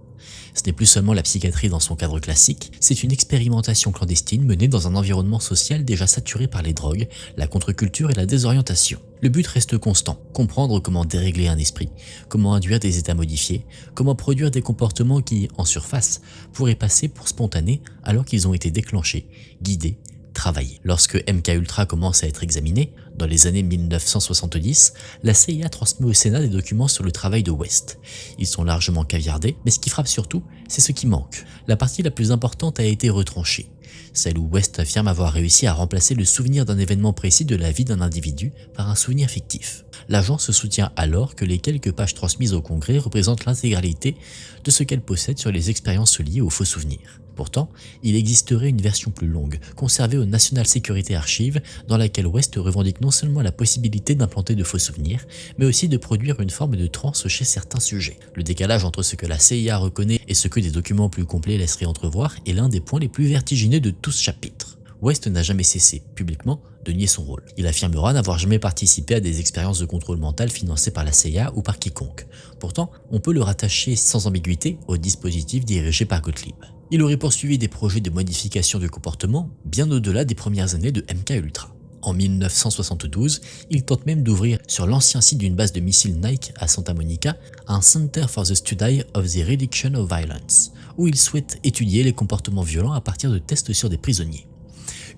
Speaker 1: Ce n'est plus seulement la psychiatrie dans son cadre classique, c'est une expérimentation clandestine menée dans un environnement social déjà saturé par les drogues, la contre-culture et la désorientation. Le but reste constant, comprendre comment dérégler un esprit, comment induire des états modifiés, comment produire des comportements qui, en surface, pourraient passer pour spontanés alors qu'ils ont été déclenchés, guidés, travaillés. Lorsque MK Ultra commence à être examiné, dans les années 1970, la CIA transmet au Sénat des documents sur le travail de West. Ils sont largement caviardés, mais ce qui frappe surtout, c'est ce qui manque. La partie la plus importante a été retranchée, celle où West affirme avoir réussi à remplacer le souvenir d'un événement précis de la vie d'un individu par un souvenir fictif. L'agence se soutient alors que les quelques pages transmises au Congrès représentent l'intégralité de ce qu'elle possède sur les expériences liées aux faux souvenirs. Pourtant, il existerait une version plus longue, conservée au National Security Archive, dans laquelle West revendique non seulement la possibilité d'implanter de faux souvenirs, mais aussi de produire une forme de transe chez certains sujets. Le décalage entre ce que la CIA reconnaît et ce que des documents plus complets laisseraient entrevoir est l'un des points les plus vertigineux de tout ce chapitre. West n'a jamais cessé, publiquement, de nier son rôle. Il affirmera n'avoir jamais participé à des expériences de contrôle mental financées par la CIA ou par quiconque. Pourtant, on peut le rattacher sans ambiguïté au dispositif dirigé par Gottlieb. Il aurait poursuivi des projets de modification du comportement bien au-delà des premières années de MK Ultra. En 1972, il tente même d'ouvrir sur l'ancien site d'une base de missiles Nike à Santa Monica un Center for the Study of the Reduction of Violence, où il souhaite étudier les comportements violents à partir de tests sur des prisonniers.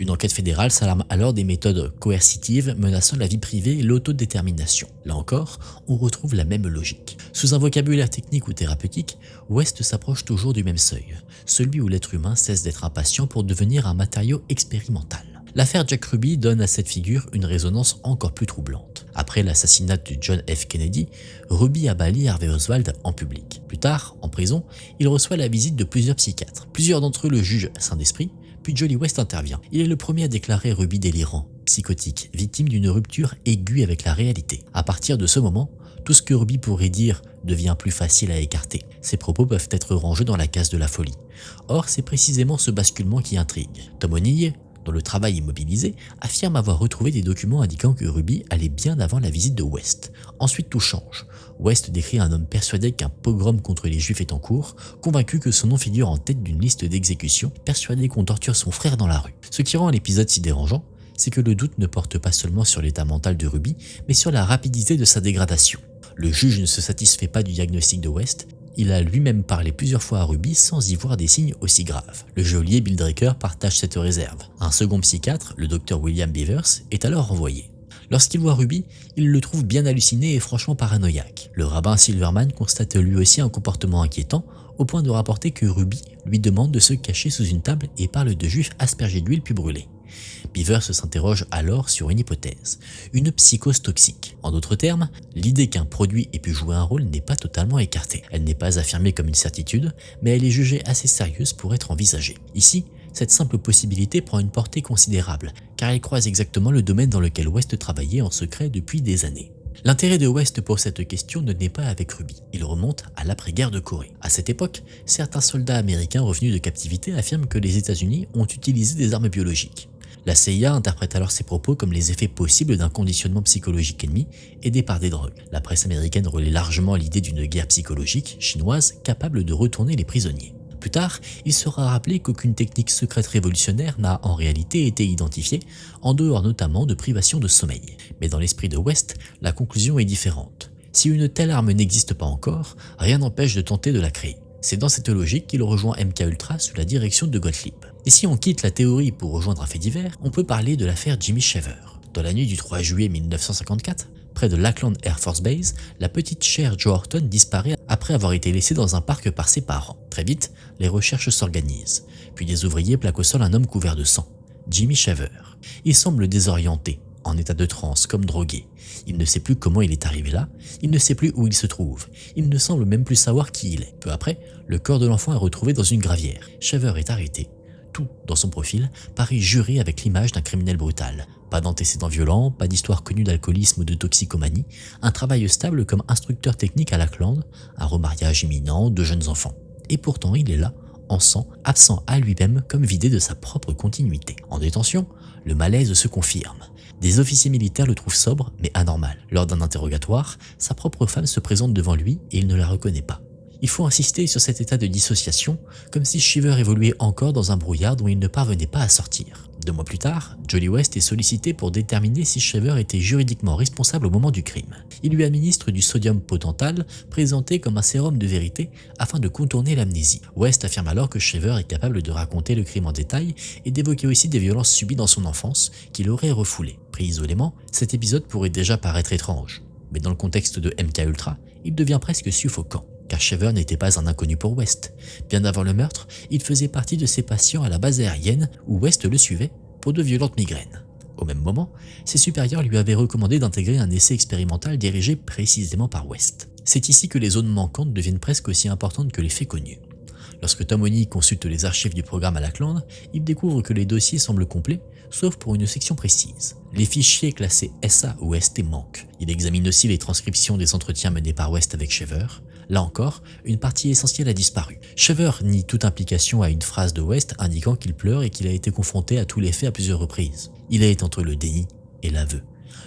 Speaker 1: Une enquête fédérale s'alarme alors des méthodes coercitives menaçant la vie privée et l'autodétermination. Là encore, on retrouve la même logique. Sous un vocabulaire technique ou thérapeutique, West s'approche toujours du même seuil, celui où l'être humain cesse d'être un patient pour devenir un matériau expérimental. L'affaire Jack Ruby donne à cette figure une résonance encore plus troublante. Après l'assassinat de John F. Kennedy, Ruby abalit Harvey Oswald en public. Plus tard, en prison, il reçoit la visite de plusieurs psychiatres. Plusieurs d'entre eux le jugent sain d'esprit, puis Jolly West intervient. Il est le premier à déclarer Ruby délirant, psychotique, victime d'une rupture aiguë avec la réalité. À partir de ce moment, tout ce que Ruby pourrait dire devient plus facile à écarter. Ses propos peuvent être rangés dans la case de la folie. Or, c'est précisément ce basculement qui intrigue. Tom O'Neill, dont le travail immobilisé, affirme avoir retrouvé des documents indiquant que Ruby allait bien avant la visite de West. Ensuite, tout change. West décrit un homme persuadé qu'un pogrom contre les Juifs est en cours, convaincu que son nom figure en tête d'une liste d'exécutions, persuadé qu'on torture son frère dans la rue. Ce qui rend l'épisode si dérangeant, c'est que le doute ne porte pas seulement sur l'état mental de Ruby, mais sur la rapidité de sa dégradation. Le juge ne se satisfait pas du diagnostic de West. Il a lui-même parlé plusieurs fois à Ruby sans y voir des signes aussi graves. Le geôlier Bill Draker partage cette réserve. Un second psychiatre, le docteur William Beavers, est alors renvoyé. Lorsqu'il voit Ruby, il le trouve bien halluciné et franchement paranoïaque. Le rabbin Silverman constate lui aussi un comportement inquiétant, au point de rapporter que Ruby lui demande de se cacher sous une table et parle de juifs aspergés d'huile puis brûlés. Beavers s'interroge alors sur une hypothèse, une psychose toxique. En d'autres termes, l'idée qu'un produit ait pu jouer un rôle n'est pas totalement écartée. Elle n'est pas affirmée comme une certitude, mais elle est jugée assez sérieuse pour être envisagée. Ici, cette simple possibilité prend une portée considérable, car elle croise exactement le domaine dans lequel West travaillait en secret depuis des années. L'intérêt de West pour cette question ne naît pas avec Ruby, il remonte à l'après-guerre de Corée. À cette époque, certains soldats américains revenus de captivité affirment que les États-Unis ont utilisé des armes biologiques. La CIA interprète alors ces propos comme les effets possibles d'un conditionnement psychologique ennemi aidé par des drogues. La presse américaine relaie largement l'idée d'une guerre psychologique chinoise capable de retourner les prisonniers. Plus tard, il sera rappelé qu'aucune technique secrète révolutionnaire n'a en réalité été identifiée, en dehors notamment de privation de sommeil. Mais dans l'esprit de West, la conclusion est différente. Si une telle arme n'existe pas encore, rien n'empêche de tenter de la créer. C'est dans cette logique qu'il rejoint MKUltra sous la direction de Gottlieb. Et si on quitte la théorie pour rejoindre un fait divers, on peut parler de l'affaire Jimmy Shaver. Dans la nuit du 3 juillet 1954, près de Lackland Air Force Base, la petite Cher Jo Horton disparaît après avoir été laissée dans un parc par ses parents. Très vite, les recherches s'organisent. Puis des ouvriers plaquent au sol un homme couvert de sang, Jimmy Shaver. Il semble désorienté, en état de transe, comme drogué. Il ne sait plus comment il est arrivé là, il ne sait plus où il se trouve, il ne semble même plus savoir qui il est. Peu après, le corps de l'enfant est retrouvé dans une gravière. Shaver est arrêté. Tout, dans son profil, paraît juré avec l'image d'un criminel brutal. Pas d'antécédents violents, pas d'histoire connue d'alcoolisme ou de toxicomanie, un travail stable comme instructeur technique à Lackland, un remariage imminent, 2 jeunes enfants. Et pourtant il est là, en sang, absent à lui-même comme vidé de sa propre continuité. En détention, le malaise se confirme. Des officiers militaires le trouvent sobre mais anormal. Lors d'un interrogatoire, sa propre femme se présente devant lui et il ne la reconnaît pas. Il faut insister sur cet état de dissociation, comme si Shaver évoluait encore dans un brouillard dont il ne parvenait pas à sortir. 2 mois plus tard, Johnny West est sollicité pour déterminer si Shaver était juridiquement responsable au moment du crime. Il lui administre du sodium potental, présenté comme un sérum de vérité, afin de contourner l'amnésie. West affirme alors que Shaver est capable de raconter le crime en détail et d'évoquer aussi des violences subies dans son enfance, qu'il aurait refoulées. Pris isolément, cet épisode pourrait déjà paraître étrange. Mais dans le contexte de MKUltra, il devient presque suffocant. Car Shaver n'était pas un inconnu pour West. Bien avant le meurtre, il faisait partie de ses patients à la base aérienne où West le suivait pour de violentes migraines. Au même moment, ses supérieurs lui avaient recommandé d'intégrer un essai expérimental dirigé précisément par West. C'est ici que les zones manquantes deviennent presque aussi importantes que les faits connus. Lorsque Tom Honey consulte les archives du programme à Lackland, il découvre que les dossiers semblent complets, sauf pour une section précise. Les fichiers classés SA ou ST manquent. Il examine aussi les transcriptions des entretiens menés par West avec Shaver. Là encore, une partie essentielle a disparu. Shaver nie toute implication à une phrase de West indiquant qu'il pleure et qu'il a été confronté à tous les faits à plusieurs reprises. Il est entre le déni et l'aveu.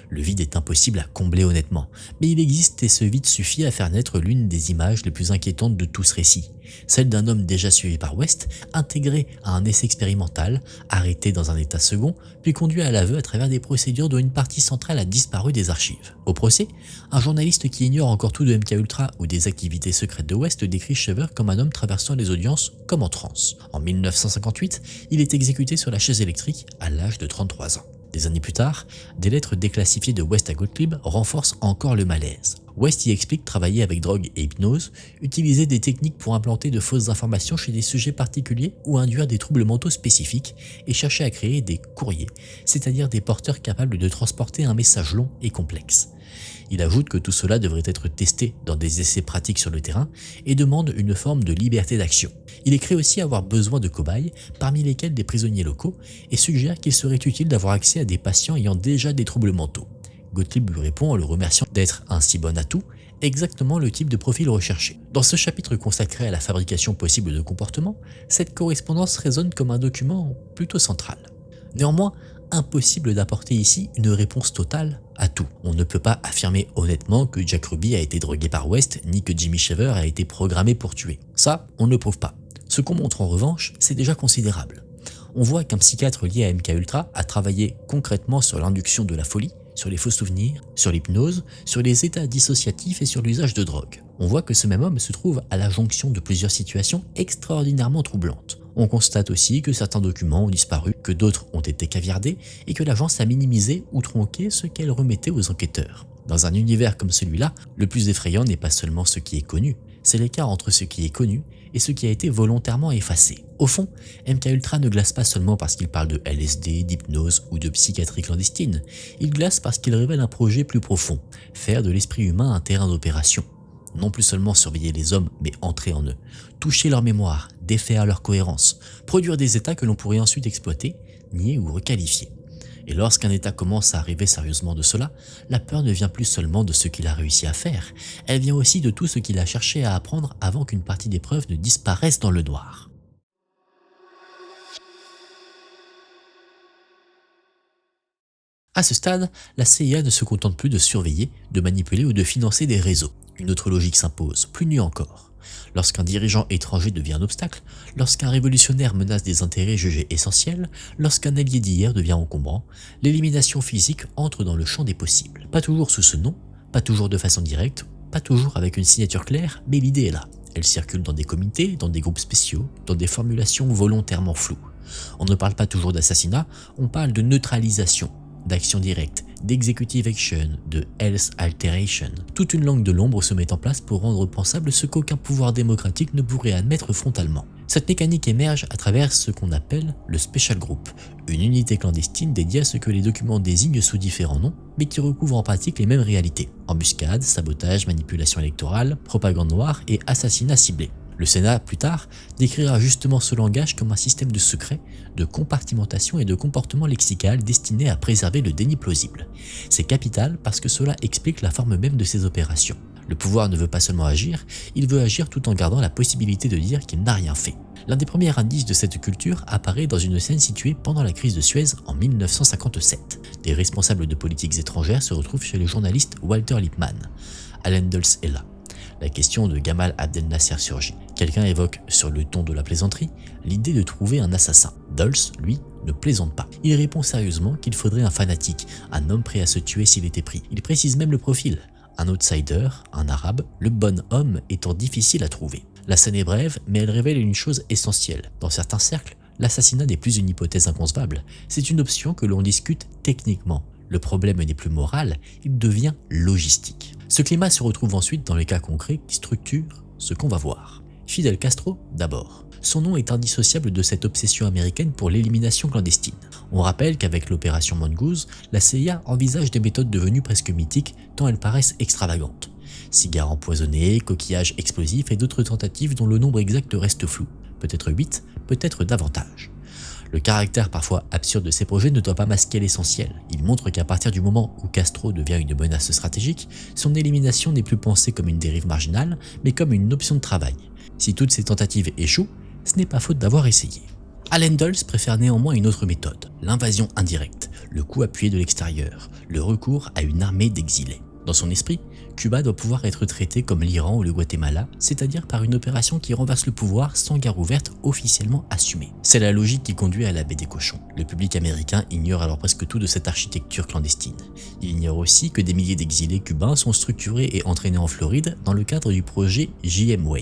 Speaker 1: Le vide est impossible à combler honnêtement, mais il existe et ce vide suffit à faire naître l'une des images les plus inquiétantes de tout ce récit, celle d'un homme déjà suivi par West, intégré à un essai expérimental, arrêté dans un état second, puis conduit à l'aveu à travers des procédures dont une partie centrale a disparu des archives. Au procès, un journaliste qui ignore encore tout de MKUltra ou des activités secrètes de West décrit Shaver comme un homme traversant les audiences comme en transe. En 1958, il est exécuté sur la chaise électrique à l'âge de 33 ans. Des années plus tard, des lettres déclassifiées de West à Gottlieb renforcent encore le malaise. West y explique travailler avec drogue et hypnose, utiliser des techniques pour implanter de fausses informations chez des sujets particuliers ou induire des troubles mentaux spécifiques et chercher à créer des courriers, c'est-à-dire des porteurs capables de transporter un message long et complexe. Il ajoute que tout cela devrait être testé dans des essais pratiques sur le terrain et demande une forme de liberté d'action. Il écrit aussi avoir besoin de cobayes, parmi lesquels des prisonniers locaux, et suggère qu'il serait utile d'avoir accès à des patients ayant déjà des troubles mentaux. Gottlieb lui répond en le remerciant d'être un si bon atout, exactement le type de profil recherché. Dans ce chapitre consacré à la fabrication possible de comportements, cette correspondance résonne comme un document plutôt central. Néanmoins, impossible d'apporter ici une réponse totale à tout. On ne peut pas affirmer honnêtement que Jack Ruby a été drogué par West, ni que Jimmy Shaver a été programmé pour tuer. Ça, on ne le prouve pas. Ce qu'on montre en revanche, c'est déjà considérable. On voit qu'un psychiatre lié à MKUltra a travaillé concrètement sur l'induction de la folie, sur les faux souvenirs, sur l'hypnose, sur les états dissociatifs et sur l'usage de drogue. On voit que ce même homme se trouve à la jonction de plusieurs situations extraordinairement troublantes. On constate aussi que certains documents ont disparu, que d'autres ont été caviardés et que l'agence a minimisé ou tronqué ce qu'elle remettait aux enquêteurs. Dans un univers comme celui-là, le plus effrayant n'est pas seulement ce qui est connu, c'est l'écart entre ce qui est connu et ce qui a été volontairement effacé. Au fond, MKUltra ne glace pas seulement parce qu'il parle de LSD, d'hypnose ou de psychiatrie clandestine, il glace parce qu'il révèle un projet plus profond, faire de l'esprit humain un terrain d'opération. Non plus seulement surveiller les hommes, mais entrer en eux, toucher leur mémoire, défaire leur cohérence, produire des états que l'on pourrait ensuite exploiter, nier ou requalifier. Et lorsqu'un état commence à arriver sérieusement de cela, la peur ne vient plus seulement de ce qu'il a réussi à faire, elle vient aussi de tout ce qu'il a cherché à apprendre avant qu'une partie des preuves ne disparaisse dans le noir. À ce stade, la CIA ne se contente plus de surveiller, de manipuler ou de financer des réseaux. Une autre logique s'impose, plus nue encore. Lorsqu'un dirigeant étranger devient un obstacle, lorsqu'un révolutionnaire menace des intérêts jugés essentiels, lorsqu'un allié d'hier devient encombrant, l'élimination physique entre dans le champ des possibles. Pas toujours sous ce nom, pas toujours de façon directe, pas toujours avec une signature claire, mais l'idée est là. Elle circule dans des comités, dans des groupes spéciaux, dans des formulations volontairement floues. On ne parle pas toujours d'assassinat, on parle de neutralisation, d'action directe, d'executive action, de health alteration. Toute une langue de l'ombre se met en place pour rendre pensable ce qu'aucun pouvoir démocratique ne pourrait admettre frontalement. Cette mécanique émerge à travers ce qu'on appelle le Special Group, une unité clandestine dédiée à ce que les documents désignent sous différents noms, mais qui recouvre en pratique les mêmes réalités. Embuscade, sabotage, manipulation électorale, propagande noire et assassinat ciblé. Le Sénat, plus tard, décrira justement ce langage comme un système de secret, de compartimentation et de comportement lexical destiné à préserver le déni plausible. C'est capital parce que cela explique la forme même de ces opérations. Le pouvoir ne veut pas seulement agir, il veut agir tout en gardant la possibilité de dire qu'il n'a rien fait. L'un des premiers indices de cette culture apparaît dans une scène située pendant la crise de Suez en 1957. Des responsables de politiques étrangères se retrouvent chez le journaliste Walter Lippmann. Allen Dulles est là. La question de Gamal Abdel Nasser surgit. Quelqu'un évoque, sur le ton de la plaisanterie, l'idée de trouver un assassin. Dulles, lui, ne plaisante pas. Il répond sérieusement qu'il faudrait un fanatique, un homme prêt à se tuer s'il était pris. Il précise même le profil. Un outsider, un arabe, le bon homme étant difficile à trouver. La scène est brève, mais elle révèle une chose essentielle. Dans certains cercles, l'assassinat n'est plus une hypothèse inconcevable, c'est une option que l'on discute techniquement. Le problème n'est plus moral, il devient logistique. Ce climat se retrouve ensuite dans les cas concrets qui structurent ce qu'on va voir. Fidel Castro, d'abord. Son nom est indissociable de cette obsession américaine pour l'élimination clandestine. On rappelle qu'avec l'opération Mongoose, la CIA envisage des méthodes devenues presque mythiques tant elles paraissent extravagantes. Cigares empoisonnés, coquillages explosifs et d'autres tentatives dont le nombre exact reste flou. Peut-être 8, peut-être davantage. Le caractère parfois absurde de ces projets ne doit pas masquer l'essentiel. Il montre qu'à partir du moment où Castro devient une menace stratégique, son élimination n'est plus pensée comme une dérive marginale, mais comme une option de travail. Si toutes ces tentatives échouent, ce n'est pas faute d'avoir essayé. Allen Dulles préfère néanmoins une autre méthode, l'invasion indirecte, le coup appuyé de l'extérieur, le recours à une armée d'exilés. Dans son esprit, Cuba doit pouvoir être traité comme l'Iran ou le Guatemala, c'est-à-dire par une opération qui renverse le pouvoir sans guerre ouverte officiellement assumée. C'est la logique qui conduit à la baie des cochons. Le public américain ignore alors presque tout de cette architecture clandestine. Il ignore aussi que des milliers d'exilés cubains sont structurés et entraînés en Floride dans le cadre du projet JM Wave,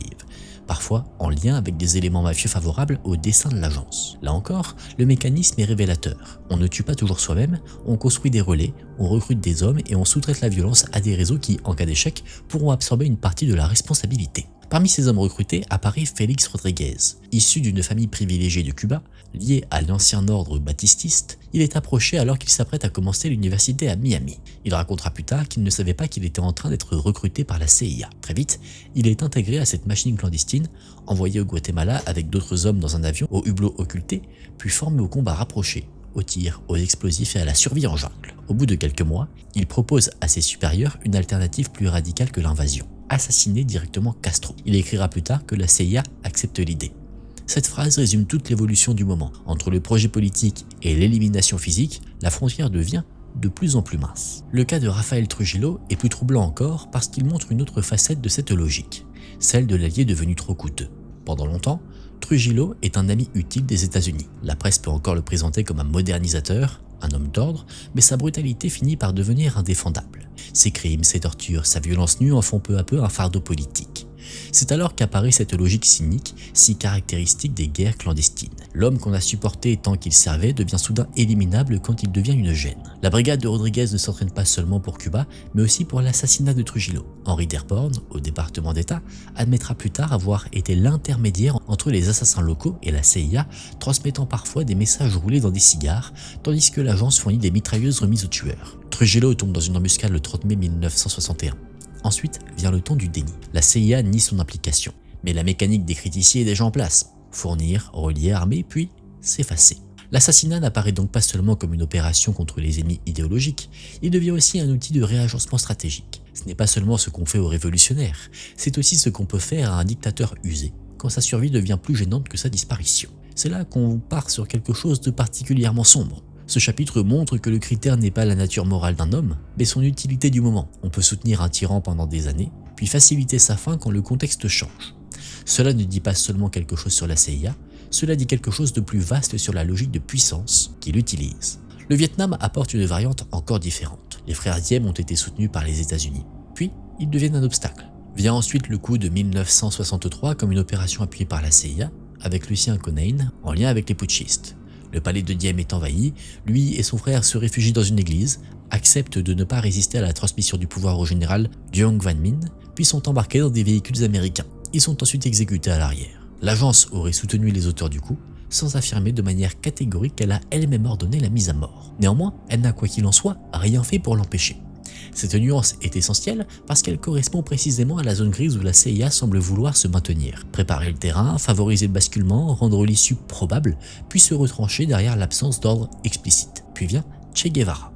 Speaker 1: parfois en lien avec des éléments mafieux favorables au dessein de l'agence. Là encore, le mécanisme est révélateur. On ne tue pas toujours soi-même, on construit des relais, on recrute des hommes et on sous-traite la violence à des réseaux qui, en cas d'échec, pourront absorber une partie de la responsabilité. Parmi ces hommes recrutés apparaît Félix Rodriguez. Issu d'une famille privilégiée de Cuba, lié à l'ancien ordre baptististe, il est approché alors qu'il s'apprête à commencer l'université à Miami. Il racontera plus tard qu'il ne savait pas qu'il était en train d'être recruté par la CIA. Très vite, il est intégré à cette machine clandestine, envoyé au Guatemala avec d'autres hommes dans un avion au hublot occulté, puis formé au combat rapproché, aux tirs, aux explosifs et à la survie en jungle. Au bout de quelques mois, il propose à ses supérieurs une alternative plus radicale que l'invasion. Assassiner directement Castro. Il écrira plus tard que la CIA accepte l'idée. Cette phrase résume toute l'évolution du moment. Entre le projet politique et l'élimination physique, la frontière devient de plus en plus mince. Le cas de Rafael Trujillo est plus troublant encore parce qu'il montre une autre facette de cette logique, celle de l'allié devenu trop coûteux. Pendant longtemps, Trujillo est un ami utile des États-Unis. La presse peut encore le présenter comme un modernisateur, un homme d'ordre, mais sa brutalité finit par devenir indéfendable. Ses crimes, ses tortures, sa violence nue en font peu à peu un fardeau politique. C'est alors qu'apparaît cette logique cynique, si caractéristique des guerres clandestines. L'homme qu'on a supporté tant qu'il servait devient soudain éliminable quand il devient une gêne. La brigade de Rodriguez ne s'entraîne pas seulement pour Cuba, mais aussi pour l'assassinat de Trujillo. Henry Dearborn, au département d'État, admettra plus tard avoir été l'intermédiaire entre les assassins locaux et la CIA, transmettant parfois des messages roulés dans des cigares, tandis que l'agence fournit des mitrailleuses remises aux tueurs. Trujillo tombe dans une embuscade le 30 mai 1961. Ensuite vient le temps du déni. La CIA nie son implication, mais la mécanique décrite ici est déjà en place. Fournir, relier, armer, puis s'effacer. L'assassinat n'apparaît donc pas seulement comme une opération contre les ennemis idéologiques, il devient aussi un outil de réagencement stratégique. Ce n'est pas seulement ce qu'on fait aux révolutionnaires, c'est aussi ce qu'on peut faire à un dictateur usé, quand sa survie devient plus gênante que sa disparition. C'est là qu'on part sur quelque chose de particulièrement sombre. Ce chapitre montre que le critère n'est pas la nature morale d'un homme, mais son utilité du moment. On peut soutenir un tyran pendant des années, puis faciliter sa fin quand le contexte change. Cela ne dit pas seulement quelque chose sur la CIA, cela dit quelque chose de plus vaste sur la logique de puissance qu'il utilise. Le Vietnam apporte une variante encore différente. Les frères Diem ont été soutenus par les États-Unis, puis ils deviennent un obstacle. Vient ensuite le coup de 1963 comme une opération appuyée par la CIA, avec Lucien Conein en lien avec les putschistes. Le palais de Diem est envahi, lui et son frère se réfugient dans une église, acceptent de ne pas résister à la transmission du pouvoir au général Duong Van Minh, puis sont embarqués dans des véhicules américains. Ils sont ensuite exécutés à l'arrière. L'agence aurait soutenu les auteurs du coup, sans affirmer de manière catégorique qu'elle a elle-même ordonné la mise à mort. Néanmoins, elle n'a quoi qu'il en soit rien fait pour l'empêcher. Cette nuance est essentielle parce qu'elle correspond précisément à la zone grise où la CIA semble vouloir se maintenir. Préparer le terrain, favoriser le basculement, rendre l'issue probable, puis se retrancher derrière l'absence d'ordre explicite. Puis vient Che Guevara.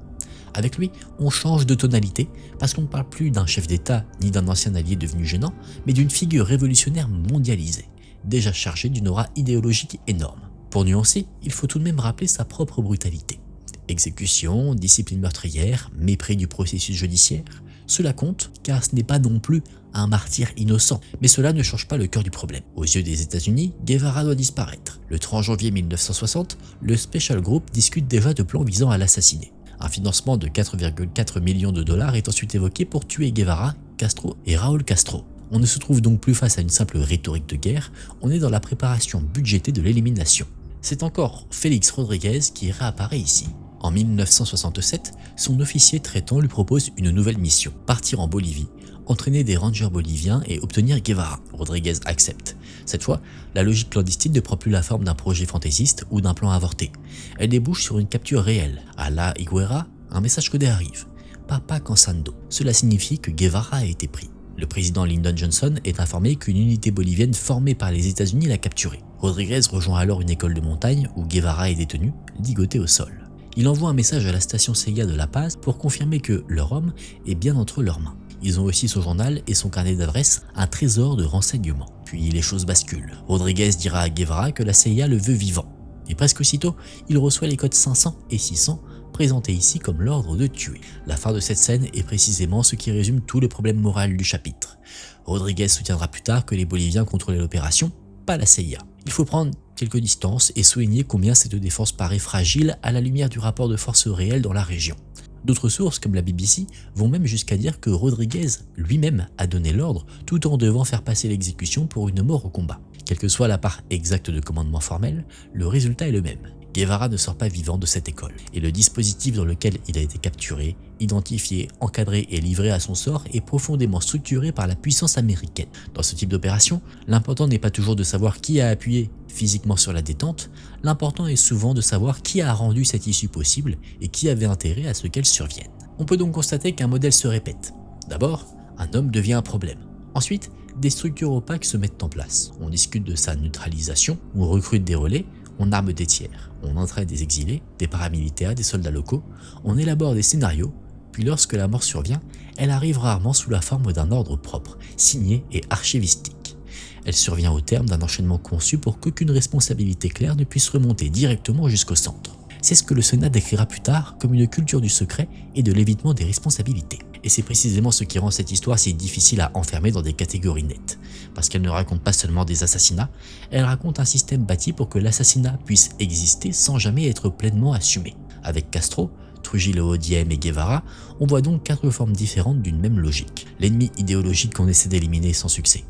Speaker 1: Avec lui, on change de tonalité parce qu'on ne parle plus d'un chef d'État ni d'un ancien allié devenu gênant, mais d'une figure révolutionnaire mondialisée, déjà chargée d'une aura idéologique énorme. Pour nuancer, il faut tout de même rappeler sa propre brutalité. Exécution, discipline meurtrière, mépris du processus judiciaire, cela compte car ce n'est pas non plus un martyr innocent, mais cela ne change pas le cœur du problème. Aux yeux des États-Unis, Guevara doit disparaître. Le 30 janvier 1960, le Special Group discute déjà de plans visant à l'assassiner. Un financement de 4,4 millions de dollars est ensuite évoqué pour tuer Guevara, Castro et Raúl Castro. On ne se trouve donc plus face à une simple rhétorique de guerre, on est dans la préparation budgétée de l'élimination. C'est encore Félix Rodriguez qui réapparaît ici. En 1967, son officier traitant lui propose une nouvelle mission, partir en Bolivie, entraîner des rangers boliviens et obtenir Guevara. Rodriguez accepte. Cette fois, la logique clandestine ne prend plus la forme d'un projet fantaisiste ou d'un plan avorté. Elle débouche sur une capture réelle. À La Higuera, un message codé arrive. Papa Cansando. Cela signifie que Guevara a été pris. Le président Lyndon Johnson est informé qu'une unité bolivienne formée par les États-Unis l'a capturé. Rodriguez rejoint alors une école de montagne où Guevara est détenu, ligoté au sol. Il envoie un message à la station CIA de La Paz pour confirmer que leur homme est bien entre leurs mains. Ils ont aussi son journal et son carnet d'adresses, un trésor de renseignements. Puis les choses basculent. Rodriguez dira à Guevara que la CIA le veut vivant. Et presque aussitôt, il reçoit les codes 500 et 600, présentés ici comme l'ordre de tuer. La fin de cette scène est précisément ce qui résume tout le problème moral du chapitre. Rodriguez soutiendra plus tard que les Boliviens contrôlaient l'opération, pas la CIA. Il faut prendre quelques distances et souligner combien cette défense paraît fragile à la lumière du rapport de force réel dans la région. D'autres sources, comme la BBC, vont même jusqu'à dire que Rodriguez lui-même a donné l'ordre tout en devant faire passer l'exécution pour une mort au combat. Quelle que soit la part exacte de commandement formel, le résultat est le même. Guevara ne sort pas vivant de cette école, et le dispositif dans lequel il a été capturé, identifié, encadré et livré à son sort est profondément structuré par la puissance américaine. Dans ce type d'opération, l'important n'est pas toujours de savoir qui a appuyé physiquement sur la détente, l'important est souvent de savoir qui a rendu cette issue possible et qui avait intérêt à ce qu'elle survienne. On peut donc constater qu'un modèle se répète. D'abord, un homme devient un problème. Ensuite, des structures opaques se mettent en place. On discute de sa neutralisation, on recrute des relais, on arme des tiers, on entraîne des exilés, des paramilitaires, des soldats locaux, on élabore des scénarios, puis lorsque la mort survient, elle arrive rarement sous la forme d'un ordre propre, signé et archivistique. Elle survient au terme d'un enchaînement conçu pour qu'aucune responsabilité claire ne puisse remonter directement jusqu'au centre. C'est ce que le Sénat décrira plus tard comme une culture du secret et de l'évitement des responsabilités. Et c'est précisément ce qui rend cette histoire si difficile à enfermer dans des catégories nettes. Parce qu'elle ne raconte pas seulement des assassinats, elle raconte un système bâti pour que l'assassinat puisse exister sans jamais être pleinement assumé. Avec Castro, Trujillo, Diem et Guevara, on voit donc 4 formes différentes d'une même logique. L'ennemi idéologique qu'on essaie d'éliminer sans succès.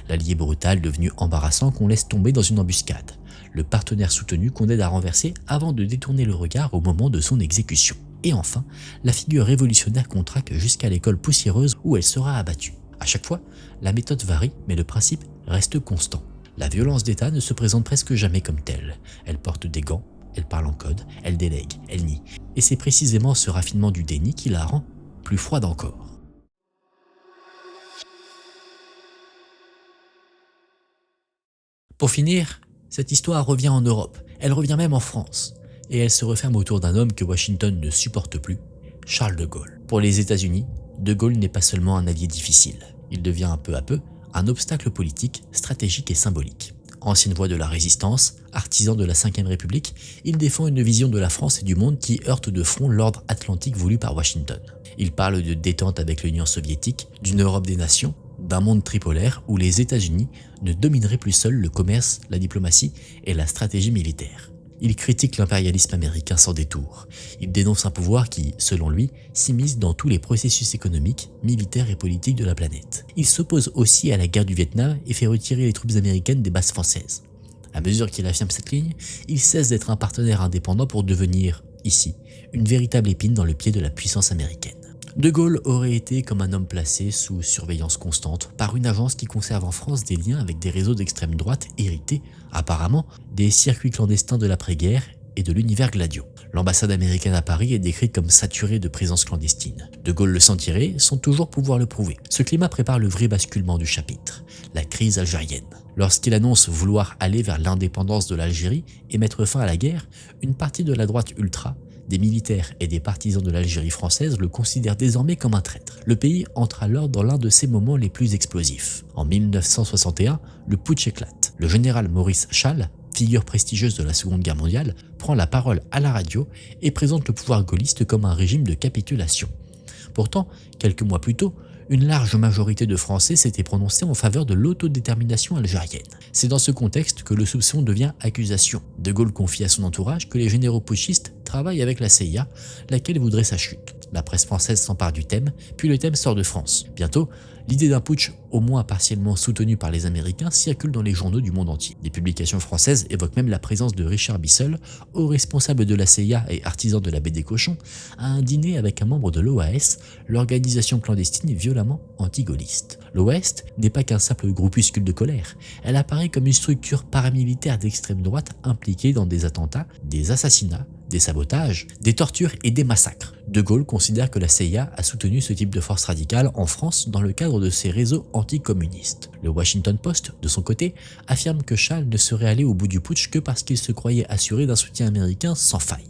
Speaker 1: L'allié brutal devenu embarrassant qu'on laisse tomber dans une embuscade. Le partenaire soutenu qu'on aide à renverser avant de détourner le regard au moment de son exécution. Et enfin, la figure révolutionnaire qu'on traque jusqu'à l'école poussiéreuse où elle sera abattue. À chaque fois, la méthode varie, mais le principe reste constant. La violence d'État ne se présente presque jamais comme telle. Elle porte des gants, elle parle en code, elle délègue, elle nie. Et c'est précisément ce raffinement du déni qui la rend plus froide encore. Pour finir, cette histoire revient en Europe, elle revient même en France. Et elle se referme autour d'un homme que Washington ne supporte plus, Charles de Gaulle. Pour les États-Unis, de Gaulle n'est pas seulement un allié difficile, il devient peu à peu un obstacle politique, stratégique et symbolique. Ancienne voix de la résistance, artisan de la Ve République, il défend une vision de la France et du monde qui heurte de front l'ordre atlantique voulu par Washington. Il parle de détente avec l'Union soviétique, d'une Europe des nations, d'un monde tripolaire où les États-Unis ne domineraient plus seuls le commerce, la diplomatie et la stratégie militaire. Il critique l'impérialisme américain sans détour. Il dénonce un pouvoir qui, selon lui, s'immisce dans tous les processus économiques, militaires et politiques de la planète. Il s'oppose aussi à la guerre du Vietnam et fait retirer les troupes américaines des bases françaises. À mesure qu'il affirme cette ligne, il cesse d'être un partenaire indépendant pour devenir, ici, une véritable épine dans le pied de la puissance américaine. De Gaulle aurait été comme un homme placé sous surveillance constante par une agence qui conserve en France des liens avec des réseaux d'extrême droite hérités, apparemment, des circuits clandestins de l'après-guerre et de l'univers gladio. L'ambassade américaine à Paris est décrite comme saturée de présence clandestine. De Gaulle le sentirait sans toujours pouvoir le prouver. Ce climat prépare le vrai basculement du chapitre, la crise algérienne. Lorsqu'il annonce vouloir aller vers l'indépendance de l'Algérie et mettre fin à la guerre, une partie de la droite ultra, des militaires et des partisans de l'Algérie française le considèrent désormais comme un traître. Le pays entre alors dans l'un de ses moments les plus explosifs. En 1961, le putsch éclate. Le général Maurice Challe, figure prestigieuse de la Seconde Guerre mondiale, prend la parole à la radio et présente le pouvoir gaulliste comme un régime de capitulation. Pourtant, quelques mois plus tôt, une large majorité de Français s'était prononcée en faveur de l'autodétermination algérienne. C'est dans ce contexte que le soupçon devient accusation. De Gaulle confie à son entourage que les généraux putschistes travaillent avec la CIA, laquelle voudrait sa chute. La presse française s'empare du thème, puis le thème sort de France. Bientôt, l'idée d'un putsch, au moins partiellement soutenu par les Américains, circule dans les journaux du monde entier. Des publications françaises évoquent même la présence de Richard Bissell, haut responsable de la CIA et artisan de la baie des cochons, à un dîner avec un membre de l'OAS, l'organisation clandestine violemment anti-gaulliste. L'OAS n'est pas qu'un simple groupuscule de colère, elle apparaît comme une structure paramilitaire d'extrême droite impliquée dans des attentats, des assassinats, des sabotages, des tortures et des massacres. De Gaulle considère que la CIA a soutenu ce type de force radicale en France dans le cadre de ses réseaux anticommunistes. Le Washington Post, de son côté, affirme que Challe ne serait allé au bout du putsch que parce qu'il se croyait assuré d'un soutien américain sans faille.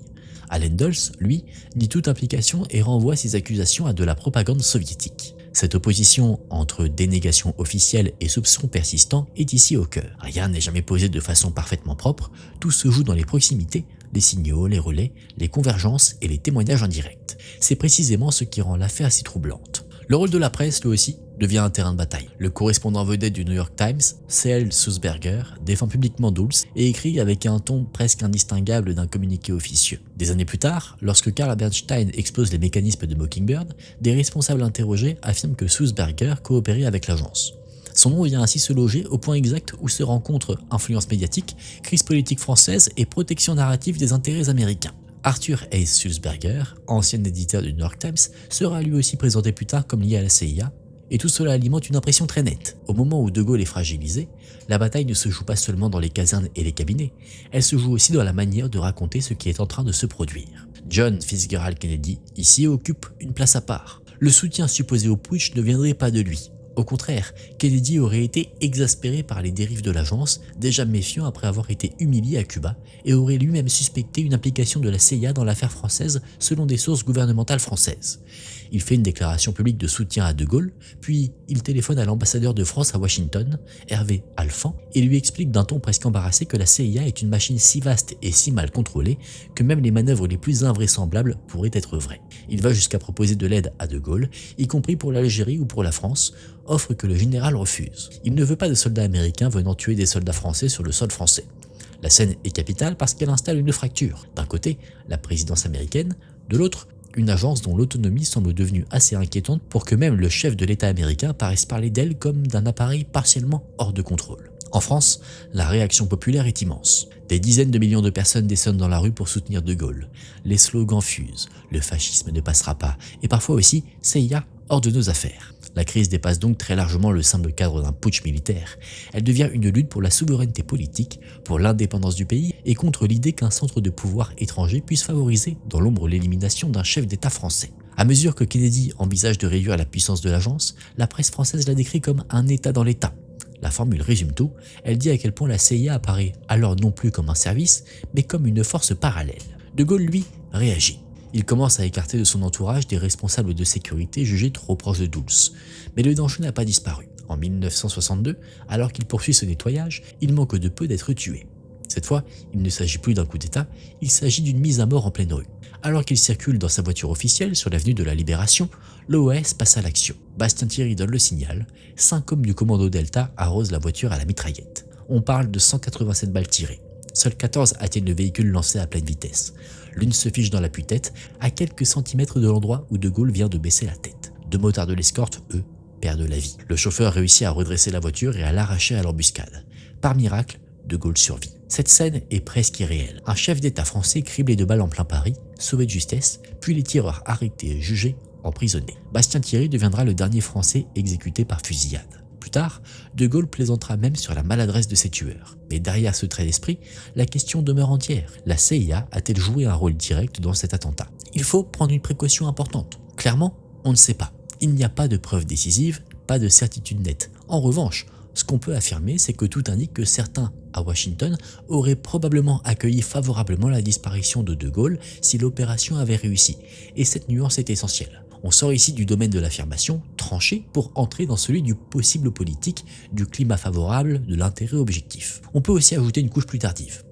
Speaker 1: Allen Dulles, lui, nie toute implication et renvoie ses accusations à de la propagande soviétique. Cette opposition entre dénégation officielle et soupçon persistant est ici au cœur. Rien n'est jamais posé de façon parfaitement propre, tout se joue dans les proximités, les signaux, les relais, les convergences et les témoignages indirects. C'est précisément ce qui rend l'affaire si troublante. Le rôle de la presse, lui aussi, devient un terrain de bataille. Le correspondant vedette du New York Times, C.L. Sulzberger, défend publiquement Dulles et écrit avec un ton presque indistinguable d'un communiqué officieux. Des années plus tard, lorsque Carl Bernstein expose les mécanismes de Mockingbird, des responsables interrogés affirment que Sulzberger coopérait avec l'agence. Son nom vient ainsi se loger au point exact où se rencontrent influence médiatique, crise politique française et protection narrative des intérêts américains. Arthur Hayes Sulzberger, ancien éditeur du New York Times, sera lui aussi présenté plus tard comme lié à la CIA, et tout cela alimente une impression très nette. Au moment où De Gaulle est fragilisé, la bataille ne se joue pas seulement dans les casernes et les cabinets, elle se joue aussi dans la manière de raconter ce qui est en train de se produire. John Fitzgerald Kennedy, ici, occupe une place à part. Le soutien supposé au putsch ne viendrait pas de lui. Au contraire, Kennedy aurait été exaspéré par les dérives de l'agence, déjà méfiant après avoir été humilié à Cuba, et aurait lui-même suspecté une implication de la CIA dans l'affaire française selon des sources gouvernementales françaises. Il fait une déclaration publique de soutien à De Gaulle, puis il téléphone à l'ambassadeur de France à Washington, Hervé Alphand, et lui explique d'un ton presque embarrassé que la CIA est une machine si vaste et si mal contrôlée que même les manœuvres les plus invraisemblables pourraient être vraies. Il va jusqu'à proposer de l'aide à De Gaulle, y compris pour l'Algérie ou pour la France, offre que le général refuse. Il ne veut pas de soldats américains venant tuer des soldats français sur le sol français. La scène est capitale parce qu'elle installe une fracture. D'un côté, la présidence américaine, de l'autre, une agence dont l'autonomie semble devenue assez inquiétante pour que même le chef de l'État américain paraisse parler d'elle comme d'un appareil partiellement hors de contrôle. En France, la réaction populaire est immense. Des dizaines de millions de personnes descendent dans la rue pour soutenir De Gaulle. Les slogans fusent, le fascisme ne passera pas, et parfois aussi CIA hors de nos affaires. La crise dépasse donc très largement le simple cadre d'un putsch militaire. Elle devient une lutte pour la souveraineté politique, pour l'indépendance du pays et contre l'idée qu'un centre de pouvoir étranger puisse favoriser dans l'ombre l'élimination d'un chef d'État français. À mesure que Kennedy envisage de réduire la puissance de l'agence, la presse française la décrit comme un État dans l'État. La formule résume tout, elle dit à quel point la CIA apparaît alors non plus comme un service, mais comme une force parallèle. De Gaulle, lui, réagit. Il commence à écarter de son entourage des responsables de sécurité jugés trop proches de Dulles. Mais le danger n'a pas disparu. En 1962, alors qu'il poursuit ce nettoyage, il manque de peu d'être tué. Cette fois, il ne s'agit plus d'un coup d'État, il s'agit d'une mise à mort en pleine rue. Alors qu'il circule dans sa voiture officielle sur l'avenue de la Libération, l'OAS passe à l'action. Bastien Thierry donne le signal, 5 hommes du commando Delta arrosent la voiture à la mitraillette. On parle de 187 balles tirées. Seuls 14 atteignent le véhicule lancé à pleine vitesse. L'une se fiche dans l'appui-tête, à quelques centimètres de l'endroit où De Gaulle vient de baisser la tête. 2 motards de l'escorte, eux, perdent la vie. Le chauffeur réussit à redresser la voiture et à l'arracher à l'embuscade. Par miracle, De Gaulle survit. Cette scène est presque irréelle. Un chef d'État français criblé de balles en plein Paris, sauvé de justesse, puis les tireurs arrêtés et jugés, emprisonnés. Bastien Thierry deviendra le dernier Français exécuté par fusillade. Plus tard, De Gaulle plaisantera même sur la maladresse de ses tueurs. Mais derrière ce trait d'esprit, la question demeure entière. La CIA a-t-elle joué un rôle direct dans cet attentat? Il faut prendre une précaution importante. Clairement, on ne sait pas. Il n'y a pas de preuves décisives, pas de certitude nette. En revanche, ce qu'on peut affirmer, c'est que tout indique que certains, à Washington, auraient probablement accueilli favorablement la disparition de Gaulle si l'opération avait réussi. Et cette nuance est essentielle. On sort ici du domaine de l'affirmation, tranché, pour entrer dans celui du possible politique, du climat favorable, de l'intérêt objectif. On peut aussi ajouter une couche plus tardive.